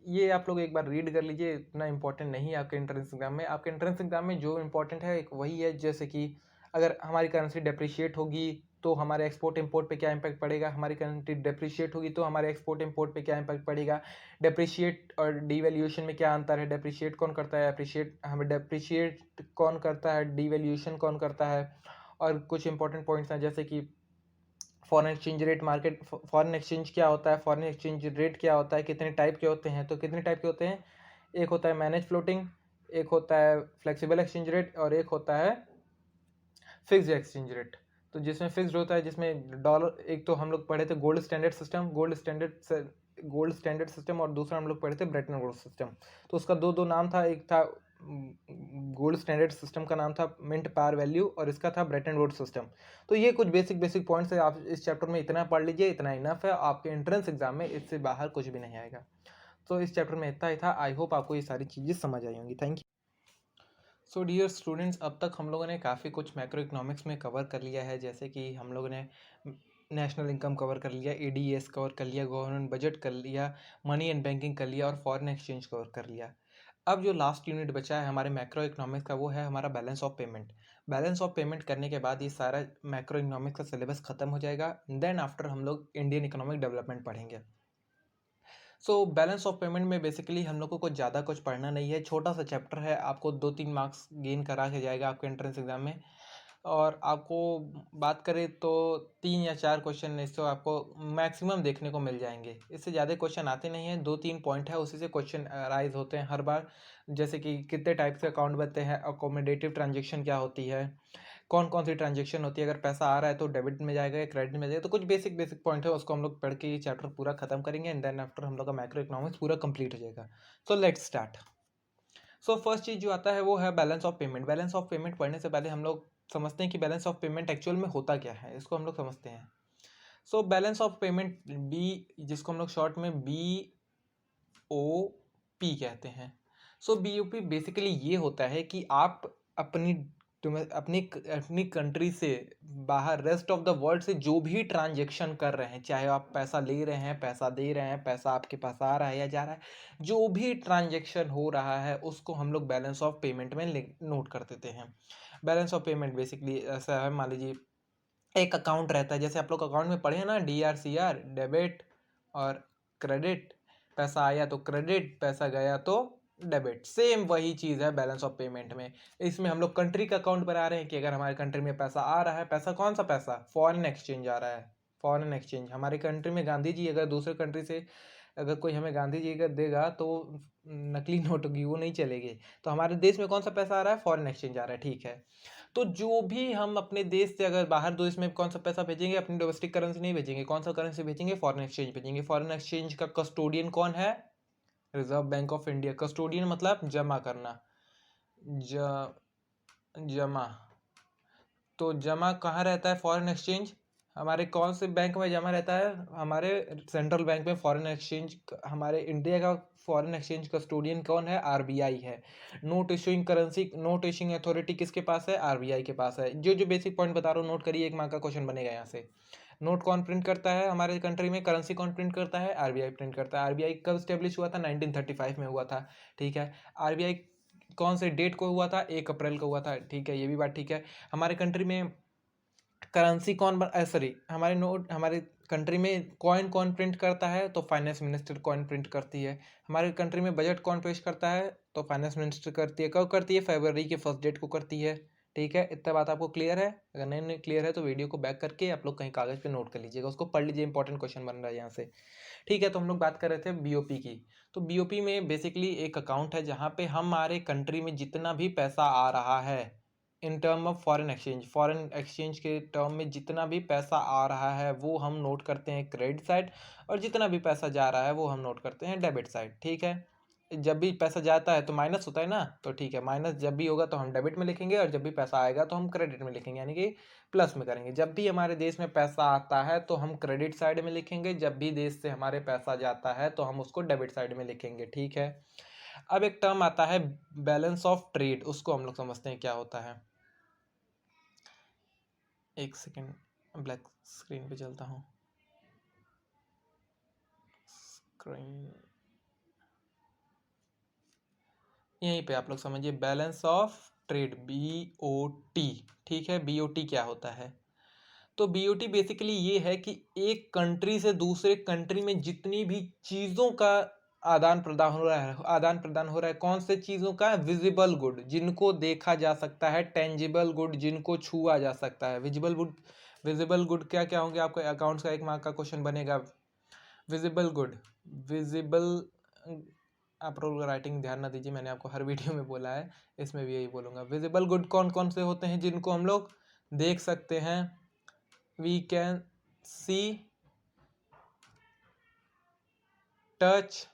ये आप लोग एक बार रीड कर लीजिए, इतना इंपॉर्टेंट नहीं है आपके एंट्रेंस एग्जाम में। आपके एंट्रेंस एग्जाम में जो इंपॉर्टेंट है एक वही है, जैसे कि अगर हमारी करेंसी डेप्रिशिएट होगी तो हमारे एक्सपोर्ट इंपोर्ट पे क्या इम्पैक्ट पड़ेगा, हमारी करेंसी डेप्रिशिएट होगी तो हमारे एक्सपोर्ट इंपोर्ट पे क्या इम्पैक्ट पड़ेगा, डेप्रिशिएट और डीवैल्यूएशन में क्या अंतर है, डेप्रिशिएट कौन करता है, अप्रिशिएट हमें डेप्रिशिएट कौन करता है, डीवैल्यूएशन कौन करता है। और कुछ इंपॉर्टेंट पॉइंट्स हैं जैसे कि foreign exchange rate market, foreign exchange क्या होता है, फॉरेन एक्सचेंज रेट क्या होता है, कितने टाइप के होते हैं। तो कितने टाइप के होते हैं, एक होता है मैनेज फ्लोटिंग, एक होता है फ्लेक्सिबल एक्सचेंज रेट, और एक होता है फिक्स्ड एक्सचेंज रेट। तो जिसमें फिक्स्ड होता है, जिसमें डॉलर, एक तो हम लोग पढ़े थे gold standard system, gold standard system, और दूसरा हम लोग पढ़े थे ब्रेटन वुड्स सिस्टम। तो उसका दो नाम था, एक था गोल्ड स्टैंडर्ड सिस्टम का नाम था मिंट पार वैल्यू, और इसका था ब्रेटन वुड्स सिस्टम। तो ये कुछ बेसिक पॉइंट्स है, आप इस चैप्टर में इतना पढ़ लीजिए, इतना इनफ है। आपके एंट्रेंस एग्जाम में इससे बाहर कुछ भी नहीं आएगा। तो इस चैप्टर में इतना ही था। आई होप आपको ये सारी चीज़ें समझ आई होंगी। Thank you. So dear students, अब तक हम लोगों ने काफ़ी कुछ मैक्रो इकोनॉमिक्स में कवर कर लिया है, जैसे कि हम लोगों ने नेशनल इनकम कवर कर लिया, एडीएस कवर कर लिया, गवर्नमेंट बजट कर लिया, मनी एंड बैंकिंग कर लिया, और फॉरेन एक्सचेंज कवर कर लिया। अब जो लास्ट यूनिट बचा है हमारे मैक्रो इकोनॉमिक्स का, वो है हमारा balance of payment. Balance of payment करने के बाद ये सारा मैक्रो इकोनॉमिक्स का सिलेबस खत्म हो जाएगा। देन आफ्टर हम लोग इंडियन इकोनॉमिक डेवलपमेंट पढ़ेंगे। सो बैलेंस ऑफ पेमेंट में बेसिकली हम लोग को कुछ ज़्यादा कुछ पढ़ना नहीं है, छोटा सा चैप्टर है, आपको 2-3 मार्क्स गेन करा के जाएगा आपके एंट्रेंस एग्जाम में। और आपको बात करें तो 3 या 4 क्वेश्चन इससे आपको मैक्सिमम देखने को मिल जाएंगे, इससे ज़्यादा क्वेश्चन आते नहीं हैं। 2-3 पॉइंट है, उसी से क्वेश्चन अराइज होते हैं हर बार, जैसे कि कितने टाइप से अकाउंट बनते हैं, अकोमोडेटिव ट्रांजेक्शन क्या होती है, कौन कौन सी ट्रांजेक्शन होती है, अगर पैसा आ रहा है तो डेबिट में जाएगा या क्रेडिट में जाएगा। तो कुछ बेसिक पॉइंट है, उसको हम लोग पढ़ के ये चैप्टर पूरा खत्म करेंगे, एंड देन आफ्टर हम लोग का मैक्रो इकोनॉमिक्स पूरा कंप्लीट हो जाएगा। So let's start. So first चीज़ जो आता है वो है balance of payment. Balance of payment पढ़ने से पहले हम लोग समझते हैं कि बैलेंस ऑफ पेमेंट एक्चुअल में होता क्या है, इसको हम लोग समझते हैं। So balance of payment, B जिसको हम लोग शॉर्ट में BOP कहते हैं। सो BOP बेसिकली ये होता है कि आप अपनी अपनी अपनी कंट्री से बाहर रेस्ट ऑफ द वर्ल्ड से जो भी ट्रांजेक्शन कर रहे हैं, चाहे आप पैसा ले रहे हैं, पैसा दे रहे हैं, पैसा आपके पास आ रहा है या जा रहा है, जो भी ट्रांजेक्शन हो रहा है उसको हम लोग बैलेंस ऑफ पेमेंट में नोट कर देते हैं। बैलेंस ऑफ पेमेंट बेसिकली ऐसा है, मान लीजिए एक अकाउंट रहता है, जैसे आप लोग अकाउंट में पढ़े हैं ना, DRCR, डेबिट और क्रेडिट। पैसा आया तो क्रेडिट, पैसा गया तो डेबिट। सेम वही चीज़ है बैलेंस ऑफ पेमेंट में। इसमें हम लोग कंट्री का अकाउंट बना रहे हैं कि अगर हमारे कंट्री में पैसा आ रहा है, पैसा कौन सा पैसा, फॉरेन एक्सचेंज आ रहा है। फॉरेन एक्सचेंज हमारी कंट्री में, गांधी जी अगर दूसरे कंट्री से अगर कोई हमें गांधी जी का देगा तो नकली नोट होगी, वो नहीं चलेगी। तो हमारे देश में कौन सा पैसा आ रहा है, फॉरेन एक्सचेंज आ रहा है, ठीक है। तो जो भी हम अपने देश से अगर बाहर देश में कौन सा पैसा भेजेंगे, अपनी डोमेस्टिक करेंसी नहीं भेजेंगे, कौन सा करेंसी भेजेंगे, फॉरेन एक्सचेंज भेजेंगे। फॉरेन एक्सचेंज का कस्टोडियन कौन है, reserve bank of India. Custodian मतलब जमा करना, जमा। तो जमा कहाँ रहता है फॉरेन एक्सचेंज, हमारे कौन से बैंक में जमा रहता है, हमारे सेंट्रल बैंक में फॉरेन एक्सचेंज। हमारे इंडिया का फॉरेन एक्सचेंज कस्टोडियन कौन है, RBI है। Note issuing currency, note issuing authority किसके पास है, RBI के पास है। जो जो बेसिक पॉइंट बता रहा हूँ नोट करिए, एक मार्क का क्वेश्चन बनेगा यहाँ से। नोट कौन प्रिंट करता है हमारे कंट्री में, करेंसी कौन प्रिंट करता है, आरबीआई प्रिंट करता है। आरबीआई कब स्टेब्लिश हुआ था, 1935 में हुआ था, ठीक है। आरबीआई कौन से डेट को हुआ था, 1 अप्रैल को हुआ था, ठीक है, ये भी बात ठीक है। हमारे कंट्री में करेंसी कौन सॉरी हमारे नोट हमारे कंट्री में कॉइन कौन प्रिंट करता है, तो फाइनेंस मिनिस्टर कॉइन प्रिंट करती है। हमारे कंट्री में बजट कौन पेश करता है, तो फाइनेंस मिनिस्टर करती है। कब करती है, फरवरी के फर्स्ट डेट को करती है, ठीक है। इतना बात आपको क्लियर है? अगर नहीं क्लियर है तो वीडियो को बैक करके आप लोग कहीं कागज पे नोट कर लीजिएगा, उसको पढ़ लीजिए, इंपॉर्टेंट क्वेश्चन बन रहा है यहाँ से, ठीक है। तो हम लोग बात कर रहे थे बीओपी की। तो बीओपी में बेसिकली एक अकाउंट है जहाँ पे हमारे कंट्री में जितना भी पैसा आ रहा है in term of foreign exchange के टर्म में जितना भी पैसा आ रहा है वो हम नोट करते हैं क्रेडिट साइड, और जितना भी पैसा जा रहा है वो हम नोट करते हैं डेबिट साइड, ठीक है। जब भी पैसा जाता है तो माइनस होता है ना, तो ठीक है, माइनस जब भी होगा तो हम डेबिट में लिखेंगे, और जब भी पैसा आएगा तो हम क्रेडिट में लिखेंगे, यानी कि प्लस में करेंगे। जब भी हमारे देश में पैसा आता है तो हम क्रेडिट साइड में लिखेंगे, जब भी देश से हमारे पैसा जाता है तो हम उसको डेबिट साइड में लिखेंगे, ठीक है। अब एक टर्म आता है बैलेंस ऑफ ट्रेड, उसको हम लोग समझते हैं क्या होता है। एक सेकेंड, ब्लैक स्क्रीन पे चलता हूँ, स्क्रीन यहीं पे आप लोग समझिए, बैलेंस ऑफ ट्रेड, बीओटी, ठीक है। बीओटी क्या होता है, तो बीओटी बेसिकली ये है कि एक कंट्री से दूसरे कंट्री में जितनी भी चीज़ों का आदान प्रदान हो रहा है, कौन से चीज़ों का, विजिबल गुड, जिनको देखा जा सकता है, टेंजिबल गुड, जिनको छुआ जा सकता है। विजिबल गुड क्या क्या होंगे, आपको अकाउंट्स का 1 मार्क का क्वेश्चन बनेगा। विजिबल गुड, विजिबल, आप लोग राइटिंग ध्यान ना दीजिए, मैंने आपको हर वीडियो में बोला है, इसमें भी यही बोलूँगा। विजिबल गुड कौन कौन से होते हैं, जिनको हम लोग देख सकते हैं, वी कैन सी, टच,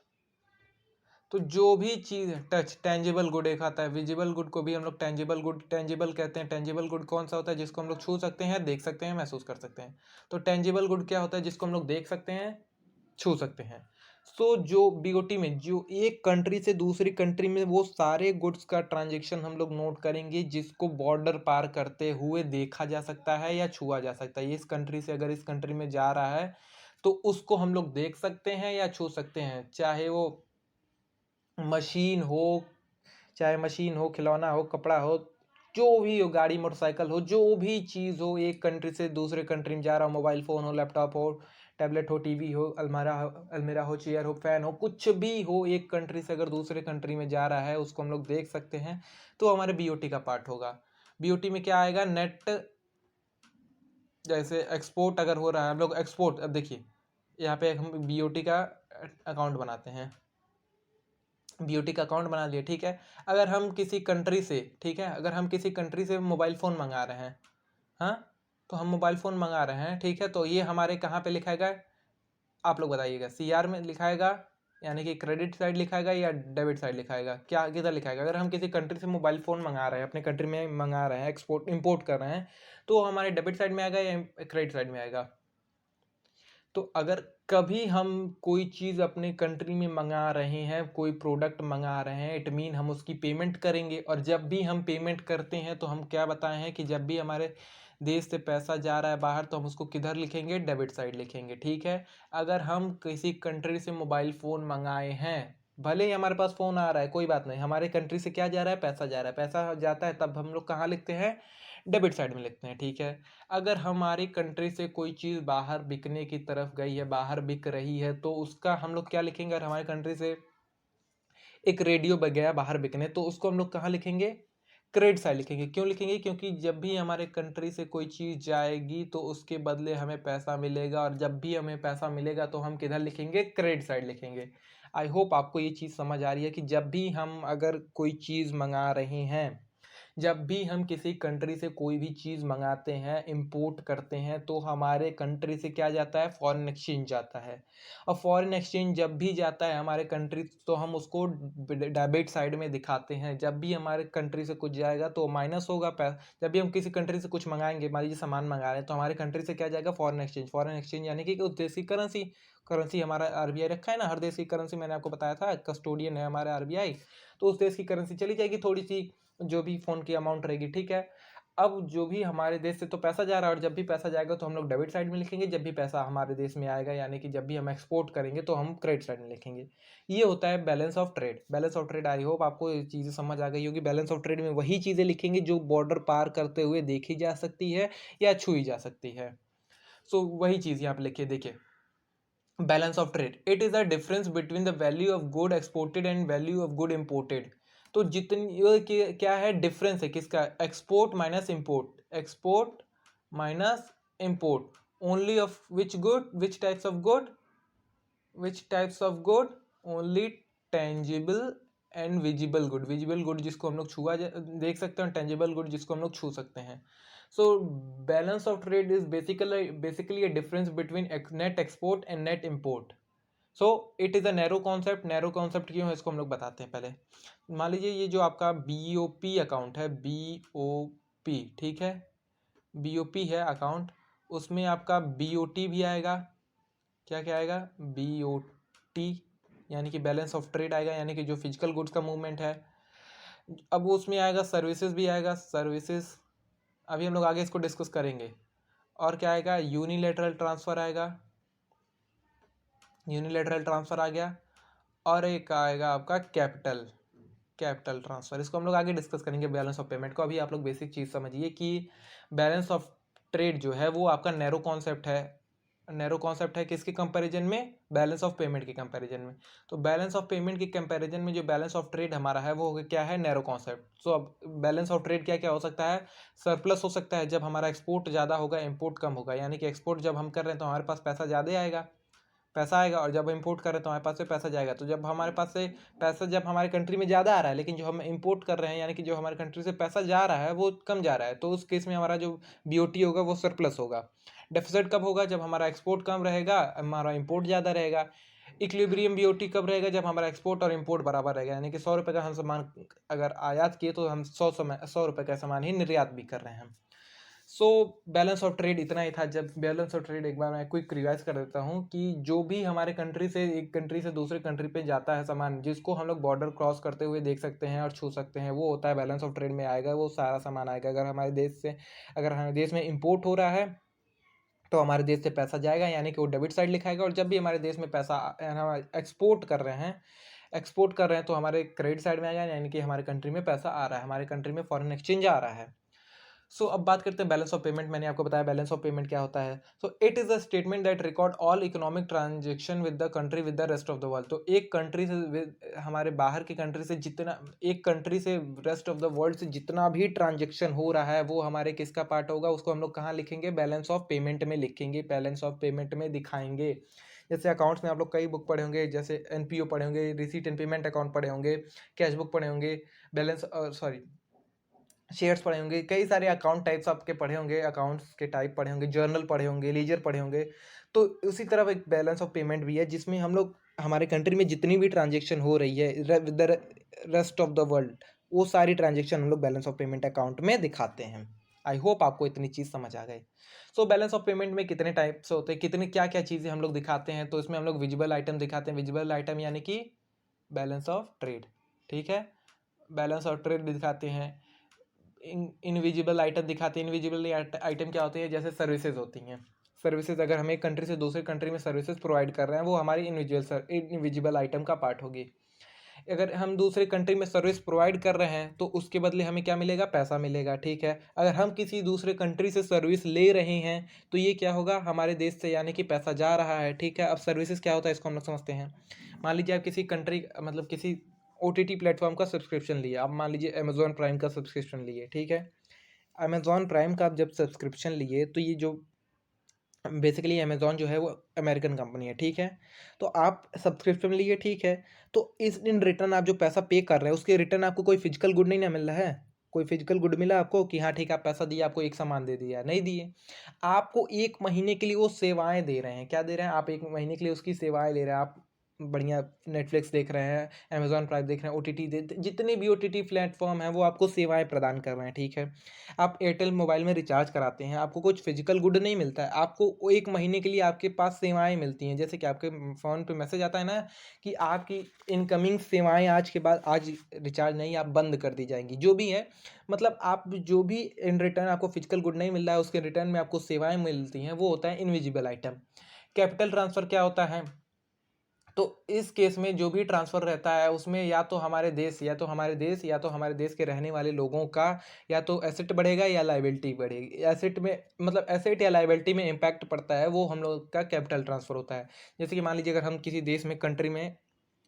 तो जो भी चीज़ है, टच, टेंजिबल गुड एक आता है। विजिबल गुड को भी हम लोग टेंजिबल कहते हैं। टेंजिबल गुड कौन सा होता है, जिसको हम लोग छू सकते हैं, देख सकते हैं, महसूस कर सकते हैं। तो टेंजिबल गुड क्या होता है, जिसको हम लोग देख सकते हैं, छू सकते हैं। सो जो बीओटी में जो एक कंट्री से दूसरी कंट्री में वो सारे गुड्स का ट्रांजेक्शन हम लोग नोट करेंगे जिसको बॉर्डर पार करते हुए देखा जा सकता है या छुआ जा सकता है। इस कंट्री से अगर इस कंट्री में जा रहा है तो उसको हम लोग देख सकते हैं या छू सकते हैं, चाहे वो मशीन हो, खिलौना हो, कपड़ा हो, जो भी हो, गाड़ी मोटरसाइकिल हो, जो भी चीज़ हो, एक कंट्री से दूसरे कंट्री में जा रहा हो, मोबाइल फ़ोन हो, लैपटॉप हो, टैबलेट हो, टीवी हो, अलमीरा हो, चेयर हो, फैन हो, कुछ भी हो, एक कंट्री से अगर दूसरे कंट्री में जा रहा है उसको हम लोग देख सकते हैं, तो हमारे बीओटी का पार्ट होगा। बीओटी में क्या आएगा, नेट, जैसे एक्सपोर्ट अगर हो रहा है, हम लोग एक्सपोर्ट, अब देखिए यहाँ पे हम बीओटी का अकाउंट बनाते हैं, बीओटी का अकाउंट बना लिया, ठीक है। अगर हम किसी कंट्री से, ठीक है, अगर हम किसी कंट्री से मोबाइल फ़ोन मंगा रहे हैं, हाँ, तो हम मोबाइल फ़ोन मंगा रहे हैं, ठीक है, तो ये हमारे कहाँ पे लिखाएगा, आप लोग बताइएगा, सीआर में लिखाएगा, यानी कि क्रेडिट साइड लिखाएगा या डेबिट साइड लिखाएगा, क्या किधर लिखाएगा। अगर हम किसी कंट्री से मोबाइल फ़ोन मंगा रहे हैं, अपने कंट्री में मंगा रहे हैं, एक्सपोर्ट इंपोर्ट कर रहे हैं, तो हमारे डेबिट साइड में आएगा या क्रेडिट साइड में आएगा। तो अगर कभी हम कोई चीज़ अपने कंट्री में मंगा रहे हैं, कोई प्रोडक्ट मंगा रहे हैं, इट मीन हम उसकी पेमेंट करेंगे, और जब भी हम पेमेंट करते हैं तो हम क्या बताए हैं कि जब भी हमारे देश से पैसा जा रहा है बाहर तो हम उसको किधर लिखेंगे, डेबिट साइड लिखेंगे, ठीक है। अगर हम किसी कंट्री से मोबाइल फ़ोन मंगाए हैं, भले ही हमारे पास फ़ोन आ रहा है, कोई बात नहीं, हमारे कंट्री से क्या जा रहा है, पैसा जा रहा है, पैसा जाता है तब हम लोग कहाँ लिखते हैं, डेबिट साइड में लिखते हैं, ठीक है। अगर हमारी कंट्री से कोई चीज़ बाहर बिकने की तरफ गई है, बाहर बिक रही है, तो उसका हम लोग क्या लिखेंगे, अगर हमारी कंट्री से एक रेडियो गया बाहर बिकने, तो उसको हम लोग कहाँ लिखेंगे, क्रेडिट साइड लिखेंगे। क्यों लिखेंगे, क्योंकि जब भी हमारे कंट्री से कोई चीज़ जाएगी तो उसके बदले हमें पैसा मिलेगा, और जब भी हमें पैसा मिलेगा तो हम किधर लिखेंगे, क्रेडिट साइड लिखेंगे। आई होप आपको ये चीज़ समझ आ रही है कि जब भी हम अगर कोई चीज़ मंगा रहे हैं, जब भी हम किसी कंट्री से कोई भी चीज़ मंगाते हैं, इंपोर्ट करते हैं, तो हमारे कंट्री से क्या जाता है, फॉरेन एक्सचेंज जाता है। और फॉरेन एक्सचेंज जब भी जाता है हमारे कंट्री, तो हम उसको डेबिट साइड में दिखाते हैं। जब भी हमारे कंट्री से कुछ जाएगा तो माइनस होगा जब भी हम किसी कंट्री से कुछ मंगाएंगे, मान लीजिए सामान मंगा रहे हैं, तो हमारे कंट्री से क्या जाएगा, फॉरेन एक्सचेंज यानी कि उस देश की करेंसी। करेंसी हमारा आरबीआई रखा है ना, हर देश की करेंसी, मैंने आपको बताया था, कस्टोडियन है हमारा आरबीआई, तो उस देश की करेंसी चली जाएगी, थोड़ी सी जो भी फ़ोन की अमाउंट रहेगी, ठीक है। अब जो भी हमारे देश से तो पैसा जा रहा है, और जब भी पैसा जाएगा तो हम लोग डेबिट साइड में लिखेंगे, जब भी पैसा हमारे देश में आएगा यानी कि जब भी हम एक्सपोर्ट करेंगे तो हम क्रेडिट साइड में लिखेंगे। ये होता है balance of trade. Balance of trade, I hope आपको ये चीज़ें समझ आ गई होगी। बैलेंस ऑफ ट्रेड में वही चीज़ें लिखेंगे जो बॉर्डर पार करते हुए देखी जा सकती है या छुई जा सकती है। सो वही चीज़ यहाँ पे लिखिए, देखिए balance of trade, it is the difference between the value of good exported and value of good imported. तो जितनी ये क्या है, डिफरेंस है किसका, export minus import, export minus import, only of which good, which types of good, which types of good, only tangible and visible good. Visible good जिसको हम लोग छुआ देख सकते हैं, टेंजिबल गुड जिसको हम लोग छू सकते हैं। So balance of trade is basically a difference between net export and net import. So it is a narrow concept. narrow concept क्यों है इसको हम लोग बताते हैं पहले। मान लीजिए ये जो आपका BOP अकाउंट है, BOP, ठीक है, BOP है अकाउंट, उसमें आपका BOT भी आएगा। क्या क्या आएगा, BOT, यानी कि बैलेंस ऑफ ट्रेड आएगा, यानी कि जो फिजिकल गुड्स का मूवमेंट है। अब उसमें आएगा सर्विसेज भी आएगा, सर्विसेज अभी हम लोग आगे इसको डिस्कस करेंगे। और क्या आएगा, यूनिलेटरल ट्रांसफ़र आएगा, यूनिलेटरल ट्रांसफ़र आ गया। और एक आएगा आपका कैपिटल, कैपिटल ट्रांसफ़र, इसको हम लोग आगे डिस्कस करेंगे बैलेंस ऑफ पेमेंट को। अभी आप लोग बेसिक चीज़ समझिए कि बैलेंस ऑफ ट्रेड जो है वो आपका नैरो कॉन्सेप्ट है। नैरो कॉन्सेप्ट है किसके कंपैरिजन में, बैलेंस ऑफ पेमेंट के कंपैरिजन में। तो बैलेंस ऑफ पेमेंट के कंपैरिजन में जो बैलेंस ऑफ ट्रेड हमारा है वो क्या है, नैरो कॉन्सेप्ट। सो अब बैलेंस ऑफ ट्रेड क्या क्या हो सकता है, सरप्लस हो सकता है जब हमारा एक्सपोर्ट ज़्यादा होगा, इम्पोर्ट कम होगा, यानी कि एक्सपोर्ट जब हम कर रहे हैं तो हमारे पास पैसा ज़्यादा आएगा, पैसा आएगा, और जब इम्पोर्ट कर रहे हैं तो हमारे पास से पैसा जाएगा। तो जब हमारे पास से पैसा जब हमारे कंट्री में ज़्यादा आ रहा है, लेकिन जो हम इम्पोर्ट कर रहे हैं यानी कि जो हमारे कंट्री से पैसा जा रहा है वो कम जा रहा है, तो उस केस में हमारा जो BOT होगा वो सरप्लस होगा। डेफिसिट कब होगा, जब हमारा एक्सपोर्ट कम रहेगा, हमारा इम्पोर्ट ज़्यादा रहेगा। इक्विलिब्रियम BOT कब रहेगा, जब हमारा एक्सपोर्ट और इम्पोर्ट बराबर रहेगा, यानी कि 100 रुपये का हम सामान अगर आयात किए तो हम 100 रुपये का सामान ही निर्यात भी कर रहे हैं। सो बैलेंस ऑफ ट्रेड इतना ही था। जब बैलेंस ऑफ ट्रेड, एक बार मैं क्विक रिवाइज कर देता हूँ कि जो भी हमारे कंट्री से एक कंट्री से दूसरे कंट्री पे जाता है सामान, जिसको हम लोग बॉर्डर क्रॉस करते हुए देख सकते हैं और छू सकते हैं, वो होता है बैलेंस ऑफ ट्रेड में आएगा। वो सारा सामान आएगा। अगर हमारे देश में इम्पोर्ट हो रहा है तो हमारे देश से पैसा जाएगा, यानी कि वो डेबिट साइड लिखाएगा। और जब भी हमारे देश में पैसा हम एक्सपोर्ट कर रहे हैं तो हमारे क्रेडिट साइड में आएगा, यानी कि हमारे कंट्री में पैसा आ रहा है, हमारे कंट्री में फॉरेन एक्सचेंज आ रहा है। सो अब बात करते हैं बैलेंस ऑफ पेमेंट। मैंने आपको बताया बैलेंस ऑफ पेमेंट क्या होता है। सो it is a statement that record all economic transaction with the country with the rest of the world. तो एक कंट्री से हमारे बाहर की कंट्री से जितना, एक कंट्री से रेस्ट ऑफ द वर्ल्ड से जितना भी ट्रांजेक्शन हो रहा है वो हमारे किसका पार्ट होगा, उसको हम लोग कहाँ लिखेंगे, बैलेंस ऑफ पेमेंट में लिखेंगे, बैलेंस ऑफ पेमेंट में दिखाएंगे। जैसे अकाउंट्स में आप लोग कई बुक पढ़े होंगे, जैसे NPO पढ़े होंगे, रिसीट एंड पेमेंट अकाउंट पढ़े होंगे, कैश बुक पढ़े होंगे, बैलेंस शेयर्स पढ़े होंगे, कई सारे अकाउंट टाइप्स आपके पढ़े होंगे, अकाउंट्स के टाइप पढ़े होंगे, जर्नल पढ़े होंगे, लीजर पढ़े होंगे। तो उसी तरह एक बैलेंस ऑफ पेमेंट भी है जिसमें हम लोग हमारे कंट्री में जितनी भी ट्रांजेक्शन हो रही है with the rest of the world, वो सारी ट्रांजेक्शन हम लोग बैलेंस ऑफ पेमेंट अकाउंट में दिखाते हैं। आई होप आपको इतनी चीज़ समझ आ गई। सो बैलेंस ऑफ पेमेंट में कितने टाइप्स होते हैं, कितने क्या क्या चीज़ें हम लोग दिखाते हैं, तो इसमें हम लोग विजिबल आइटम दिखाते हैं। विजिबल आइटम यानी कि बैलेंस ऑफ ट्रेड, ठीक है, बैलेंस ऑफ ट्रेड दिखाते हैं। इनविजिबल आइटम दिखाते हैं। इनविजिबल आइटम क्या होते हैं, जैसे सर्विसेज होती हैं। सर्विसेज अगर हम एक कंट्री से दूसरे कंट्री में सर्विसेज प्रोवाइड कर रहे हैं, वो हमारी इनविजिबल आइटम का पार्ट होगी। अगर हम दूसरे कंट्री में सर्विस प्रोवाइड कर रहे हैं तो उसके बदले हमें क्या मिलेगा, पैसा मिलेगा, ठीक है। अगर हम किसी दूसरे कंट्री से सर्विस ले रहे हैं तो ये क्या होगा, हमारे देश से, यानी कि पैसा जा रहा है, ठीक है। अब सर्विसेज क्या होता है इसको हम लोग समझते हैं। मान लीजिए आप किसी कंट्री, मतलब किसी OTT प्लेटफॉर्म का सब्सक्रिप्शन लिए, आप मान लीजिए अमेजोन प्राइम का सब्सक्रिप्शन लिए, ठीक है। अमेजोन प्राइम का आप जब सब्सक्रिप्शन लिए तो ये जो बेसिकली अमेजोन जो है वो अमेरिकन कंपनी है, ठीक है। तो आप सब्सक्रिप्शन लिए, ठीक है। तो इन रिटर्न आप जो पैसा पे कर रहे हैं उसके रिटर्न आपको कोई फिजिकल गुड नहीं ना मिल रहा है, कोई फिजिकल गुड मिला आपको कि हाँ ठीक है आप पैसा दिए, आपको एक सामान दे दिया, नहीं दिए। आपको 1 महीने के लिए वो सेवाएं दे रहे हैं। क्या दे रहे हैं, आप 1 महीने के लिए उसकी सेवाएं ले रहे हैं। आप बढ़िया नेटफ्लिक्स देख रहे हैं, अमेजॉन प्राइम देख रहे हैं, ओटीटी जितने भी ओटीटी प्लेटफॉर्म हैं वो आपको सेवाएं प्रदान कर रहे हैं, ठीक है। आप एयरटेल मोबाइल में रिचार्ज कराते हैं, आपको कुछ फिजिकल गुड नहीं मिलता है, आपको 1 महीने के लिए आपके पास सेवाएं मिलती हैं। जैसे कि आपके फ़ोन पे मैसेज आता है ना कि आपकी इनकमिंग सेवाएं आज के बाद आज रिचार्ज नहीं, आप बंद कर दी जाएंगी, जो भी है। मतलब आप जो भी इन रिटर्न आपको फिजिकल गुड नहीं मिल रहा है, उसके रिटर्न में आपको सेवाएं मिलती हैं, वो होता है इनविजिबल आइटम। कैपिटल ट्रांसफ़र क्या होता है? तो इस केस में जो भी ट्रांसफ़र रहता है उसमें या तो हमारे देश के रहने वाले लोगों का या तो एसेट बढ़ेगा या लायबिलिटी बढ़ेगी। एसेट में मतलब एसेट या लायबिलिटी में इम्पैक्ट पड़ता है, वो हम लोग का कैपिटल ट्रांसफ़र होता है। जैसे कि मान लीजिए अगर हम किसी देश में कंट्री में,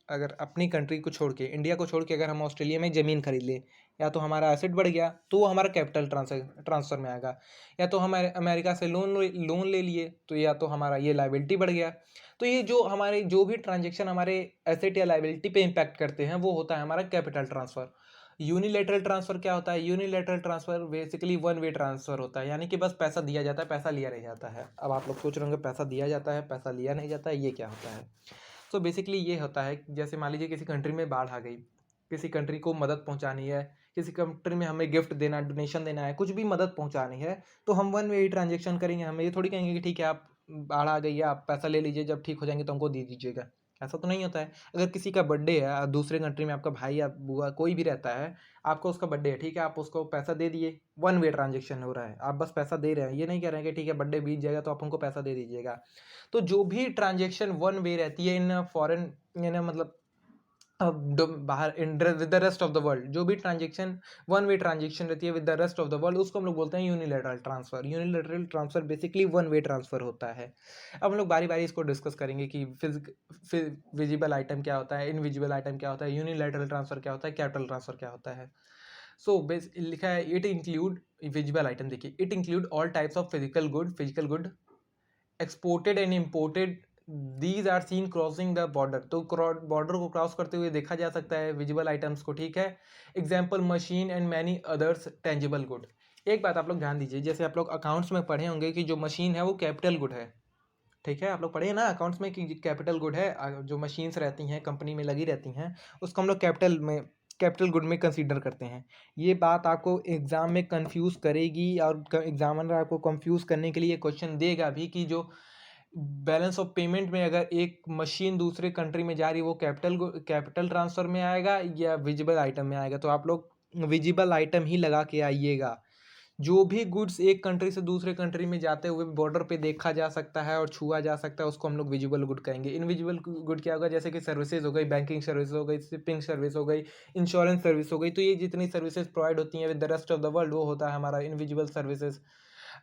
अगर अपनी कंट्री को छोड़ के, इंडिया को छोड़ के अगर हम ऑस्ट्रेलिया में ज़मीन खरीद लें, या तो हमारा एसेट बढ़ गया तो वो हमारा कैपिटल ट्रांसफ़र में आएगा, या तो हमारे अमेरिका से लोन ले लिए तो या तो हमारा ये लायबिलिटी बढ़ गया। तो ये जो हमारे जो भी ट्रांजेक्शन हमारे एसेट या लायबिलिटी पे इम्पैक्ट करते हैं वो होता है हमारा कैपिटल ट्रांसफ़र। यूनिलेटरल ट्रांसफ़र क्या होता है? Unilateral transfer basically one way transfer होता है, यानी कि बस पैसा दिया जाता है, पैसा लिया नहीं जाता है। अब आप लोग सोच रहे होंगे पैसा दिया जाता है, पैसा लिया नहीं जाता है, ये क्या होता है? तो बेसिकली ये होता है कि जैसे मान लीजिए किसी कंट्री में बाढ़ आ गई, किसी कंट्री को मदद पहुंचानी है, किसी कंट्री में हमें गिफ्ट देना, डोनेशन देना है, कुछ भी मदद पहुंचानी है, तो हम वन वे ही ट्रांजेक्शन करेंगे। हम ये थोड़ी कहेंगे कि ठीक है आप बाढ़ आ गई है, आप पैसा ले लीजिए, जब ठीक हो जाएंगे तो हमको दे दीजिएगा। ऐसा तो नहीं होता है। अगर किसी का बर्थडे है, दूसरे कंट्री में आपका भाई या बुआ कोई भी रहता है, आपका उसका बर्थडे है, ठीक है, आप उसको पैसा दे दिए, वन वे ट्रांजेक्शन हो रहा है, आप बस पैसा दे रहे हैं, ये नहीं कह रहे हैं कि ठीक है बर्थडे बीत जाएगा तो आप हमको पैसा दे दीजिएगा। तो जो भी ट्रांजेक्शन वन वे रहती है इन फॉरेन, मतलब बाहर in with the rest of the world, जो भी ट्रांजेक्शन वन वे ट्रांजेक्शन रहती है with the rest of the world, उसको हम लोग बोलते हैं unilateral transfer. Unilateral transfer basically one way transfer होता है। अब हम लोग बारी बारी इसको डिस्कस करेंगे कि विजिबल आइटम क्या होता है, इनविजिबल आइटम क्या होता है, यूनिलेटरल ट्रांसफर क्या होता है, कैपिटल ट्रांसफर क्या होता है। सो बेस लिखा है इट इंक्लूड विजिबल आइटम, देखिए it include all types of physical good exported and imported, these are seen crossing the border. तो बॉर्डर को क्रॉस करते हुए देखा जा सकता है विजिबल आइटम्स को, ठीक है। Example machine and many others tangible good. एक बात आप लोग ध्यान दीजिए, जैसे आप लोग अकाउंट्स में पढ़े होंगे कि जो मशीन है वो कैपिटल गुड है, ठीक है। आप लोग पढ़े हैं ना अकाउंट्स में कि कैपिटल गुड है, जो मशीन्स रहती हैं कंपनी में लगी रहती हैं उसको हम लोग कैपिटल गुड में कंसीडर करते हैं। ये बात आपको एग्ज़ाम में कंफ्यूज करेगी, और एग्जामिनर आपको कंफ्यूज करने के लिए क्वेश्चन देगा भी कि जो बैलेंस ऑफ पेमेंट में अगर एक मशीन दूसरे कंट्री में जा रही है वो कैपिटल ट्रांसफ़र में आएगा या विजिबल आइटम में आएगा। तो आप लोग विजिबल आइटम ही लगा के आइएगा। जो भी गुड्स एक कंट्री से दूसरे कंट्री में जाते हुए बॉर्डर पे देखा जा सकता है और छुआ जा सकता है उसको हम लोग विजिबल गुड कहेंगे। इनविजिबल गुड क्या होगा? जैसे कि सर्विसेज हो गई, बैंकिंग सर्विस हो गई, शिपिंग सर्विस हो गई, इंश्योरेंस सर्विस हो गई। तो ये जितनी सर्विसेज प्रोवाइड होती हैं with the rest of the world वो होता है हमारा इनविजिबल सर्विसेज।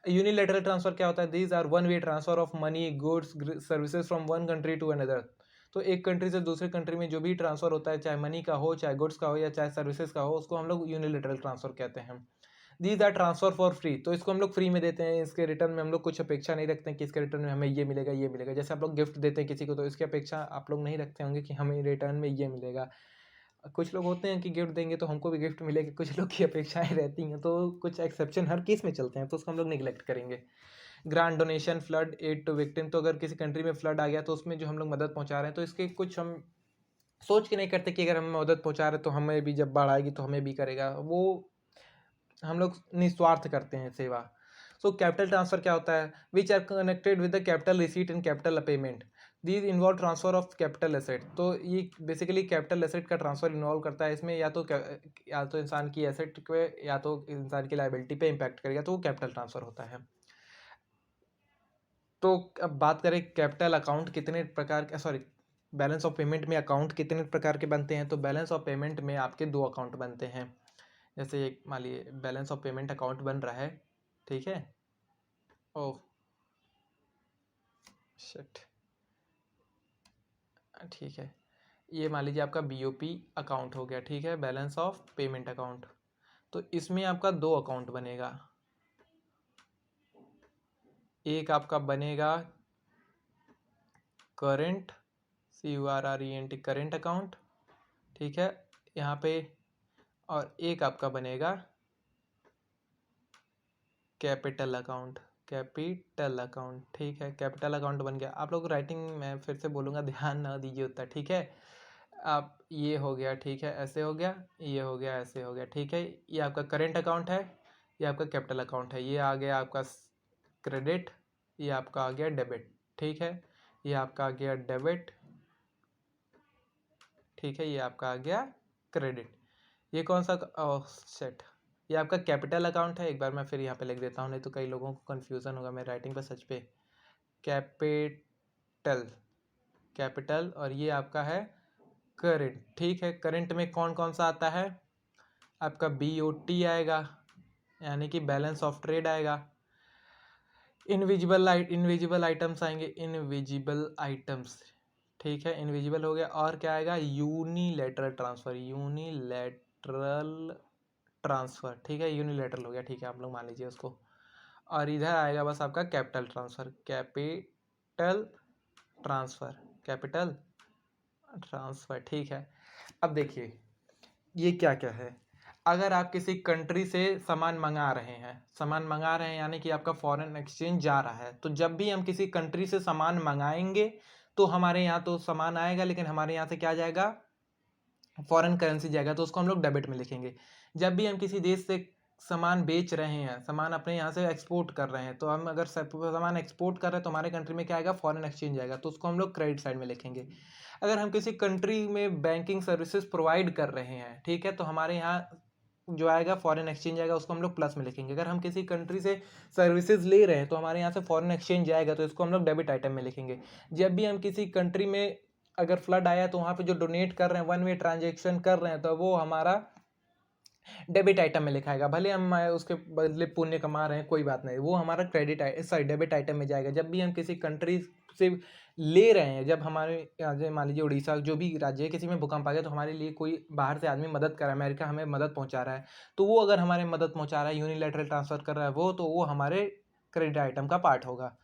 यूनिलेटरल ट्रांसफर क्या होता है? These are one way transfer of money, goods, services from one country to another. तो एक कंट्री से दूसरे कंट्री में जो भी ट्रांसफर होता है, चाहे मनी का हो, चाहे गुड्स का हो, या चाहे सर्विसेज का हो, उसको हम लोग यूनिलेटरल ट्रांसफर कहते हैं। These are transfer for free. तो इसको हम लोग फ्री में देते हैं, इसके रिटर्न में हम लोग कुछ अपेक्षा नहीं रखते हैं कि इसके रिटर्न में हमें ये मिलेगा ये मिलेगा। जैसे आप लोग गिफ्ट देते हैं किसी को तो इसकी अपेक्षा आप लोग नहीं रखते होंगे कि हमें रिटर्न में ये मिलेगा। कुछ लोग होते हैं कि गिफ्ट देंगे तो हमको भी गिफ्ट मिलेगा, कुछ लोग की अपेक्षाएं रहती हैं, तो कुछ एक्सेप्शन हर केस में चलते हैं, तो उसको हम लोग निगलेक्ट करेंगे। Grant donation, flood aid to victim. तो अगर किसी कंट्री में फ्लड आ गया तो उसमें जो हम लोग मदद पहुंचा रहे हैं तो इसके कुछ हम सोच के नहीं करते कि अगर हम मदद पहुंचा रहे हैं तो हमें भी जब बाढ़ आएगी तो हमें भी करेगा, वो हम लोग निस्वार्थ करते हैं सेवा। सो कैपिटल ट्रांसफर क्या होता है? Which are connected with the capital receipt and capital payment. These involve transfer of capital asset. तो ये बेसिकली कैपिटल एसेट का ट्रांसफर इन्वॉल्व करता है इसमें, या तो इंसान की एसेट पे या तो इंसान की लाइबिलिटी पे इम्पैक्ट करेगा, तो वो कैपिटल ट्रांसफर होता है। तो अब बात करें कैपिटल अकाउंट कितने प्रकार के, सॉरी, बैलेंस ऑफ पेमेंट में अकाउंट कितने प्रकार के बनते हैं। तो बैलेंस ऑफ पेमेंट में आपके 2 अकाउंट बनते हैं। जैसे एक मान लीजिए बैलेंस ऑफ पेमेंट अकाउंट बन रहा है, ठीक है। ओह शिट, ठीक है। ये मान लीजिए आपका बीओपी अकाउंट हो गया, ठीक है, बैलेंस ऑफ पेमेंट अकाउंट। तो इसमें आपका 2 अकाउंट बनेगा। एक आपका बनेगा करंट, CURRENT, करंट अकाउंट, ठीक है, यहाँ पे। और एक आपका बनेगा कैपिटल अकाउंट, कैपिटल अकाउंट, ठीक है, कैपिटल अकाउंट बन गया। आप लोग राइटिंग मैं फिर से बोलूँगा, ध्यान ना दीजिए उतना, ठीक है। आप ये हो गया, ठीक है, ऐसे हो गया, ये हो गया, ऐसे हो गया, ठीक है। ये आपका करेंट अकाउंट है, ये आपका कैपिटल अकाउंट है। ये आ गया आपका क्रेडिट, ये आपका आ गया डेबिट, ठीक है। ये आपका आ गया डेबिट, ठीक है। ये आपका आ गया क्रेडिट। ये कौन सा सेट, ये आपका कैपिटल अकाउंट है। एक बार मैं फिर यहाँ पे लिख देता हूँ, नहीं तो कई लोगों को कन्फ्यूज़न होगा मेरे राइटिंग पे सच पे। कैपिटल, कैपिटल, और ये आपका है करंट, ठीक है। करंट में कौन कौन सा आता है, आपका BOT आएगा, यानी कि बैलेंस ऑफ ट्रेड आएगा। इनविजिबल आइटम्स आएंगे, इनविजिबल आइटम्स, ठीक है, इनविजिबल हो गया। और क्या आएगा, यूनिलैटरल ट्रांसफ़र, यूनिलैटरल ट्रांसफ़र, ठीक है, यूनिलैटरल हो गया, ठीक है, आप लोग मान लीजिए उसको। और इधर आएगा बस आपका capital transfer, capital transfer, capital transfer, ठीक है। अब देखिए ये क्या क्या है। अगर आप किसी कंट्री से सामान मंगा रहे हैं, सामान मंगा रहे हैं यानी कि आपका फॉरेन एक्सचेंज जा रहा है, तो जब भी हम किसी कंट्री से सामान मंगाएंगे तो हमारे यहाँ तो सामान आएगा, लेकिन हमारे यहाँ से क्या जाएगा, फॉरेन करेंसी जाएगा, तो उसको हम लोग डेबिट में लिखेंगे। जब भी हम किसी देश से सामान बेच रहे हैं, सामान अपने यहाँ से एक्सपोर्ट कर रहे हैं, तो हम अगर सामान एक्सपोर्ट कर रहे हैं तो हमारे कंट्री में क्या आएगा, फॉरेन एक्सचेंज आएगा, तो उसको हम लोग क्रेडिट साइड में लिखेंगे। अगर हम किसी कंट्री में बैंकिंग सर्विसेज प्रोवाइड कर रहे हैं, ठीक है, तो हमारे यहाँ जो आएगा फॉरेन एक्सचेंज आएगा, उसको हम लोग प्लस में लिखेंगे। अगर हम किसी कंट्री से सर्विसेज ले रहे हैं तो हमारे यहाँ से फॉरेन एक्सचेंज जाएगा, तो इसको हम लोग डेबिट आइटम में लिखेंगे। जब भी हम किसी कंट्री में अगर फ्लड आया तो वहाँ पे जो डोनेट कर रहे हैं, वन वे ट्रांजेक्शन कर रहे हैं, तो वो हमारा डेबिट आइटम में लिखाएगा। भले हम उसके बदले पुण्य कमा रहे हैं, कोई बात नहीं, वो हमारा डेबिट आइटम में जाएगा। जब भी हम किसी कंट्री से ले रहे हैं, जब हमारे यहाँ मान लीजिए उड़ीसा जो भी राज्य है, किसी में भूकंप आ गया तो हमारे लिए कोई बाहर से आदमी मदद कर रहा है, अमेरिका हमें मदद पहुंचा रहा है, तो वो अगर हमारे मदद पहुंचा रहा है, यूनिलैटरल ट्रांसफर कर रहा है वो, तो वो हमारे क्रेडिट आइटम का पार्ट होगा।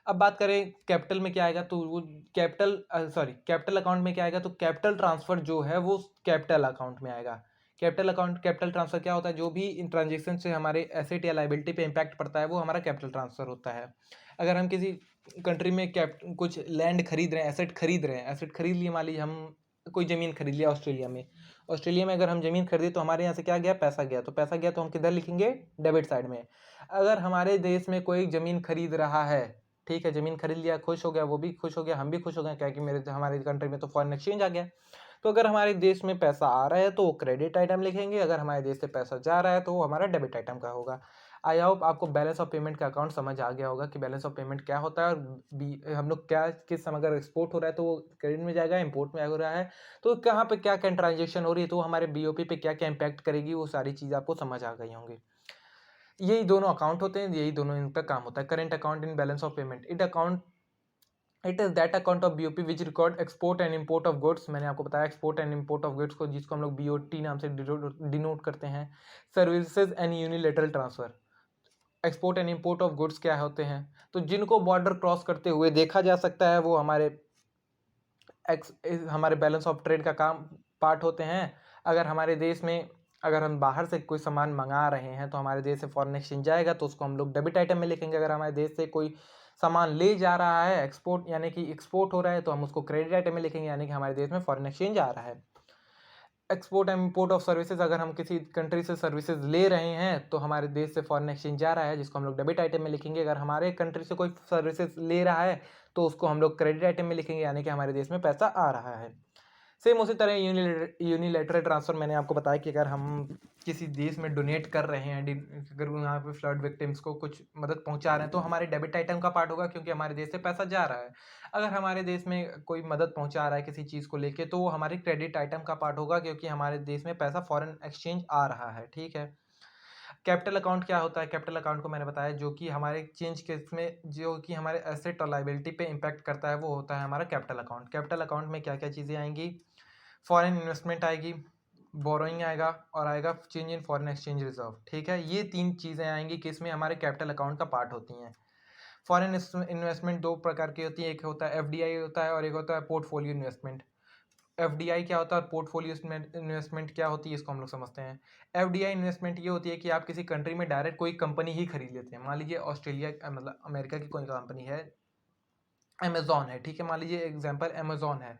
अब बात करें कैपिटल में क्या आएगा, तो वो कैपिटल अकाउंट में क्या आएगा, तो कैपिटल ट्रांसफर जो है वो कैपिटल अकाउंट में आएगा। कैपिटल ट्रांसफर क्या होता है, जो भी इन ट्रांजेक्शन से हमारे एसेट या लाइबिलिटी पे इम्पैक्ट पड़ता है वो हमारा कैपिटल ट्रांसफर होता है। अगर हम किसी कंट्री में कुछ लैंड खरीद रहे हैं, एसेट खरीद रहे हैं, एसेट खरीद लिए, मान लीजिए हम कोई ज़मीन खरीद लिया ऑस्ट्रेलिया में अगर हम ज़मीन खरीदे तो हमारे यहाँ से क्या गया, पैसा गया, तो पैसा गया तो हम किधर लिखेंगे, डेबिट साइड में। अगर हमारे देश में कोई ज़मीन खरीद रहा है, ठीक है, ज़मीन खरीद लिया, खुश हो गया, वो भी खुश हो गया, हम भी खुश हो गए, क्या कि हमारे कंट्री में तो फॉरेन एक्सचेंज आ गया। तो अगर हमारे देश में पैसा आ रहा है तो वो क्रेडिट आइटम लिखेंगे, अगर हमारे देश से पैसा जा रहा है तो वो हमारा डेबिट आइटम का होगा। आई होप आपको बैलेंस ऑफ पेमेंट का अकाउंट समझ आ गया होगा कि बैलेंस ऑफ पेमेंट क्या होता है, और हम लोग क्या किस समय अगर एक्सपोर्ट हो रहा है तो वो क्रेडिट में जाएगा, इंपोर्ट में हो रहा है तो कहाँ पे क्या क्या ट्रांजेक्शन हो रही है, तो हमारे BOP पे क्या क्या इम्पैक्ट करेगी, वो सारी चीज़ आपको समझ आ गई होंगी। यही दोनों अकाउंट होते हैं, यही दोनों इनका काम होता है, current account in balance of payment. It is that account of BOP which record export and import of goods. मैंने आपको बताया export and import of goods को, जिसको हम लोग BOT नाम से डिनोट करते हैं। Services and unilateral transfer, export and import of goods क्या होते हैं, तो जिनको बॉर्डर क्रॉस करते हुए देखा जा सकता है वो हमारे बैलेंस ऑफ ट्रेड का काम पार्ट होते हैं। अगर हमारे देश में अगर हम बाहर से कोई सामान मंगा रहे हैं तो हमारे देश से फॉरेन एक्सचेंज जाएगा, तो उसको हम लोग डेबिट आइटम में लिखेंगे। अगर हमारे देश से कोई सामान ले जा रहा है, एक्सपोर्ट यानी कि एक्सपोर्ट हो रहा है, तो हम उसको क्रेडिट आइटम में लिखेंगे, यानी कि हमारे देश में फॉरेन एक्सचेंज आ रहा है। Export and import of services, अगर हम किसी कंट्री से सर्विसेज ले रहे हैं तो हमारे देश से फॉरेन एक्सचेंज जा रहा है, जिसको हम लोग डेबिट आइटम में लिखेंगे। अगर हमारे कंट्री से कोई सर्विसेज ले रहा है तो उसको हम लोग क्रेडिट आइटम में लिखेंगे, यानी कि हमारे देश में पैसा आ रहा है। सेम उसी तरह यूनिलेटरल ट्रांसफर, मैंने आपको बताया कि अगर हम किसी देश में डोनेट कर रहे हैं, अगर वहाँ पे फ्लड विक्टिम्स को कुछ मदद पहुँचा रहे हैं तो हमारे डेबिट आइटम का पार्ट होगा, क्योंकि हमारे देश से पैसा जा रहा है। अगर हमारे देश में कोई मदद पहुँचा रहा है किसी चीज़ को लेके, तो वो हमारे क्रेडिट आइटम का पार्ट होगा, क्योंकि हमारे देश में पैसा फॉरेन एक्सचेंज आ रहा है, ठीक है। कैपिटल अकाउंट क्या होता है, कैपिटल अकाउंट को मैंने बताया जो कि हमारे चेंज केस में जो कि हमारे एसेट और लाइबिलिटी पे इम्पैक्ट करता है, वो होता है हमारा कैपिटल अकाउंट। कैपिटल अकाउंट में क्या क्या चीज़ें आएंगी, फॉरेन इन्वेस्टमेंट आएगी, बोरोइंग आएगा, और आएगा change in foreign exchange reserve, ठीक है। ये 3 चीज़ें आएंगी किसमें, हमारे कैपिटल अकाउंट का पार्ट होती हैं। फॉरेन इन्वेस्टमेंट 2 प्रकार की होती है, एक होता है FDI होता है और एक होता है पोर्टफोलियो इन्वेस्टमेंट। एफडीआई क्या होता है और पोर्टफोलियो इन्वेस्टमेंट क्या होती है, इसको हम लोग समझते हैं। एफडीआई इन्वेस्टमेंट ये होती है कि आप किसी कंट्री में डायरेक्ट कोई कंपनी ही खरीद लेते हैं। मान लीजिए ऑस्ट्रेलिया मतलब अमेरिका की कोई कंपनी है, अमेजॉन है, ठीक है, मान लीजिए एग्जांपल अमेजॉन है,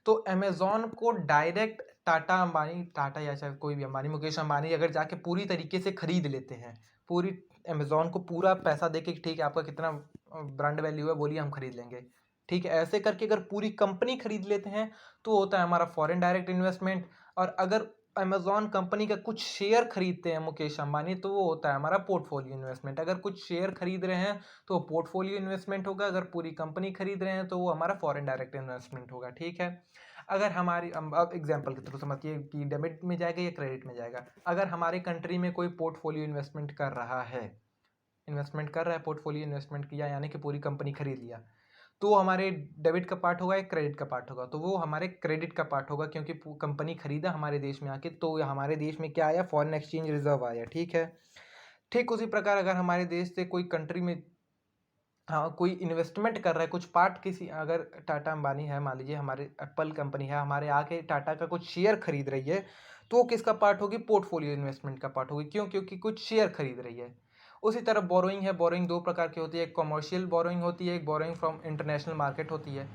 तो अमेजॉन को डायरेक्ट टाटा अंबानी, टाटा या चाहे कोई भी अंबानी, मुकेश अंबानी अगर जाके पूरी तरीके से खरीद लेते हैं, पूरी अमेजॉन को पूरा पैसा देके कि ठीक है आपका कितना ब्रांड वैल्यू है बोलिए हम खरीद लेंगे, ठीक है, ऐसे करके अगर पूरी कंपनी खरीद लेते हैं तो होता है हमारा फॉरेन डायरेक्ट इन्वेस्टमेंट। और अगर अमेजॉन कंपनी का कुछ शेयर खरीदते हैं मुकेश अंबानी, तो वो होता है हमारा पोर्टफोलियो इन्वेस्टमेंट। अगर कुछ शेयर खरीद रहे हैं तो पोर्टफोलियो इन्वेस्टमेंट होगा, अगर पूरी कंपनी खरीद रहे हैं तो वो हमारा फॉरेन डायरेक्ट इन्वेस्टमेंट होगा, ठीक है। अगर हमारी अब एग्जांपल के थ्रू समझिए कि डेबिट में जाएगा या क्रेडिट में जाएगा। अगर हमारे कंट्री में कोई पोर्टफोलियो इन्वेस्टमेंट कर रहा है, पोर्टफोलियो इन्वेस्टमेंट किया यानी कि पूरी कंपनी खरीद लिया, तो हमारे डेबिट का पार्ट होगा या क्रेडिट का पार्ट होगा, तो वो हमारे क्रेडिट का पार्ट होगा, क्योंकि कंपनी खरीदा हमारे देश में आके तो हमारे देश में क्या आया, फॉरेन एक्सचेंज रिजर्व आया, ठीक है। ठीक उसी प्रकार अगर हमारे देश से कोई कंट्री में हाँ कोई इन्वेस्टमेंट कर रहा है कुछ पार्ट, किसी अगर टाटा अंबानी है, मान लीजिए हमारे एप्पल कंपनी है, हमारे आके टाटा का कुछ शेयर खरीद रही है, तो वो किसका पार्ट होगी, पोर्टफोलियो इन्वेस्टमेंट का पार्ट होगी, क्यों, क्योंकि कुछ शेयर खरीद रही है। उसी तरह बोरोइंग है, बोरोइंग दो प्रकार की होती है, एक कमर्शियल बोरोइंग होती है, एक बोरोइंग फ्रॉम इंटरनेशनल मार्केट होती है।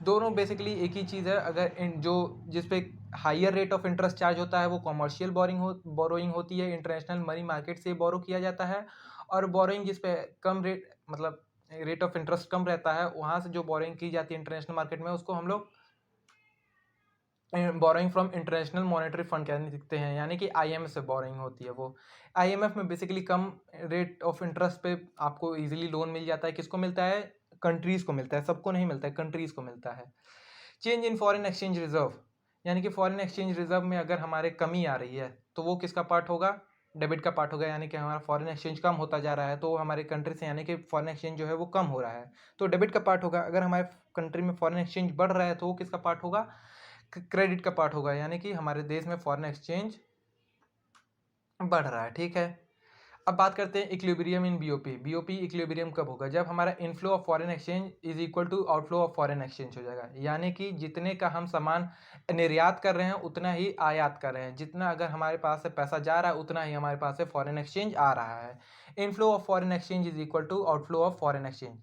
दोनों बेसिकली एक ही चीज़ है। अगर जो जिस पे higher rate of interest charge होता है वो कमर्शियल बोरोइंग होती है, इंटरनेशनल मनी मार्केट से बोरो किया जाता है। और बोरोइंग जिस पे कम रेट मतलब रेट ऑफ इंटरेस्ट कम रहता है, वहाँ से जो बोरोइंग की जाती है इंटरनेशनल मार्केट में, उसको हम लोग borrowing from international monetary fund कहने दिखते हैं, यानी कि आईएमएफ से बोरोइंग होती है। वो आईएमएफ में basically come rate of interest पे आपको इजीली लोन मिल जाता है। किसको मिलता है, कंट्रीज को मिलता है, सबको नहीं मिलता है, कंट्रीज को मिलता है। Change in foreign exchange reserve, यानी कि फॉरेन एक्सचेंज रिजर्व में अगर हमारे कमी आ रही है तो वो किसका पार्ट होगा, डेबिट का पार्ट होगा, यानी कि हमारा फॉरेन एक्सचेंज कम होता जा रहा है तो हमारे कंट्री से यानी कि फॉरेन एक्सचेंज जो है वो कम हो रहा है, तो डेबिट का पार्ट होगा। अगर हमारे कंट्री में फॉरेन एक्सचेंज बढ़ रहा है तो वो किसका पार्ट होगा, क्रेडिट का पार्ट होगा, यानी कि हमारे देश में फॉरेन एक्सचेंज बढ़ रहा है, ठीक है। अब बात करते हैं equilibrium in BOP. BOP equilibrium कब होगा, जब हमारा inflow of foreign exchange is equal to outflow of foreign exchange हो जाएगा, यानी कि जितने का हम सामान निर्यात कर रहे हैं उतना ही आयात कर रहे हैं, जितना अगर हमारे पास से पैसा जा रहा है उतना ही हमारे पास से फॉरेन एक्सचेंज आ रहा है। Inflow of foreign exchange is equal to outflow of foreign exchange.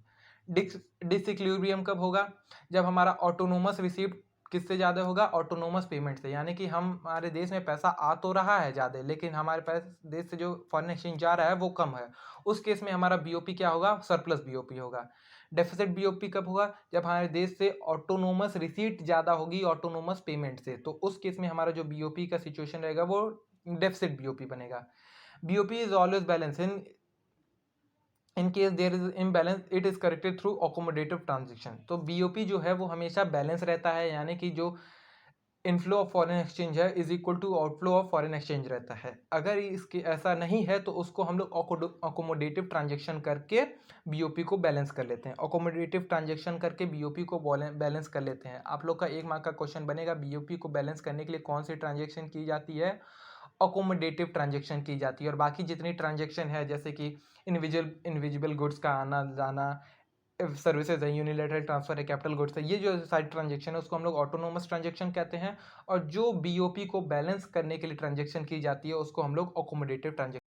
Disequilibrium कब होगा, जब हमारा ऑटोनोमस रिसीप्ट किससे ज़्यादा होगा, ऑटोनोमस पेमेंट से, यानी कि हमारे देश में पैसा आ तो रहा है ज़्यादा, लेकिन हमारे पास देश से जो फॉरेन एक्सचेंज जा रहा है वो कम है। उस केस में हमारा बीओपी क्या होगा, सरप्लस बीओपी होगा। डेफिसिट बीओपी कब होगा, जब हमारे देश से ऑटोनोमस रिसीट ज़्यादा होगी ऑटोनोमस पेमेंट से, तो उस केस में हमारा जो बीओपी का सिचुएशन रहेगा वो डेफिसिट बीओपी बनेगा। BOP is always balance in case there is imbalance it is corrected through accommodative transaction. तो बीओपी जो है वो हमेशा बैलेंस रहता है, यानी कि जो इनफ्लो ऑफ फॉरेन एक्सचेंज है is equal to outflow of foreign exchange रहता है। अगर इसके ऐसा नहीं है तो उसको हम लोग अकोमोडेटिव ट्रांजेक्शन करके बीओपी को बैलेंस कर लेते हैं। अकोमोडेटिव ट्रांजेक्शन करके बीओपी को बैलेंस कर लेते हैं। आप लोग का 1 मार्क का क्वेश्चन बनेगा, बीओपी को बैलेंस करने के लिए कौन सी ट्रांजेक्शन की जाती है, अकोमोडेटिव ट्रांजेक्शन की जाती है। और बाकी जितनी ट्रांजेक्शन है जैसे कि इनविजिबल गुड्स का आना जाना, सर्विसेज है, यूनिलेटरल ट्रांसफर है, कैपिटल गुड्स है, ये जो सारी ट्रांजेक्शन है उसको हम लोग ऑटोनोमस ट्रांजेक्शन कहते हैं। और जो बीओपी को बैलेंस करने के लिए ट्रांजेक्शन की जाती है उसको हम लोग अकोमोडेटिव ट्रांजेक्शन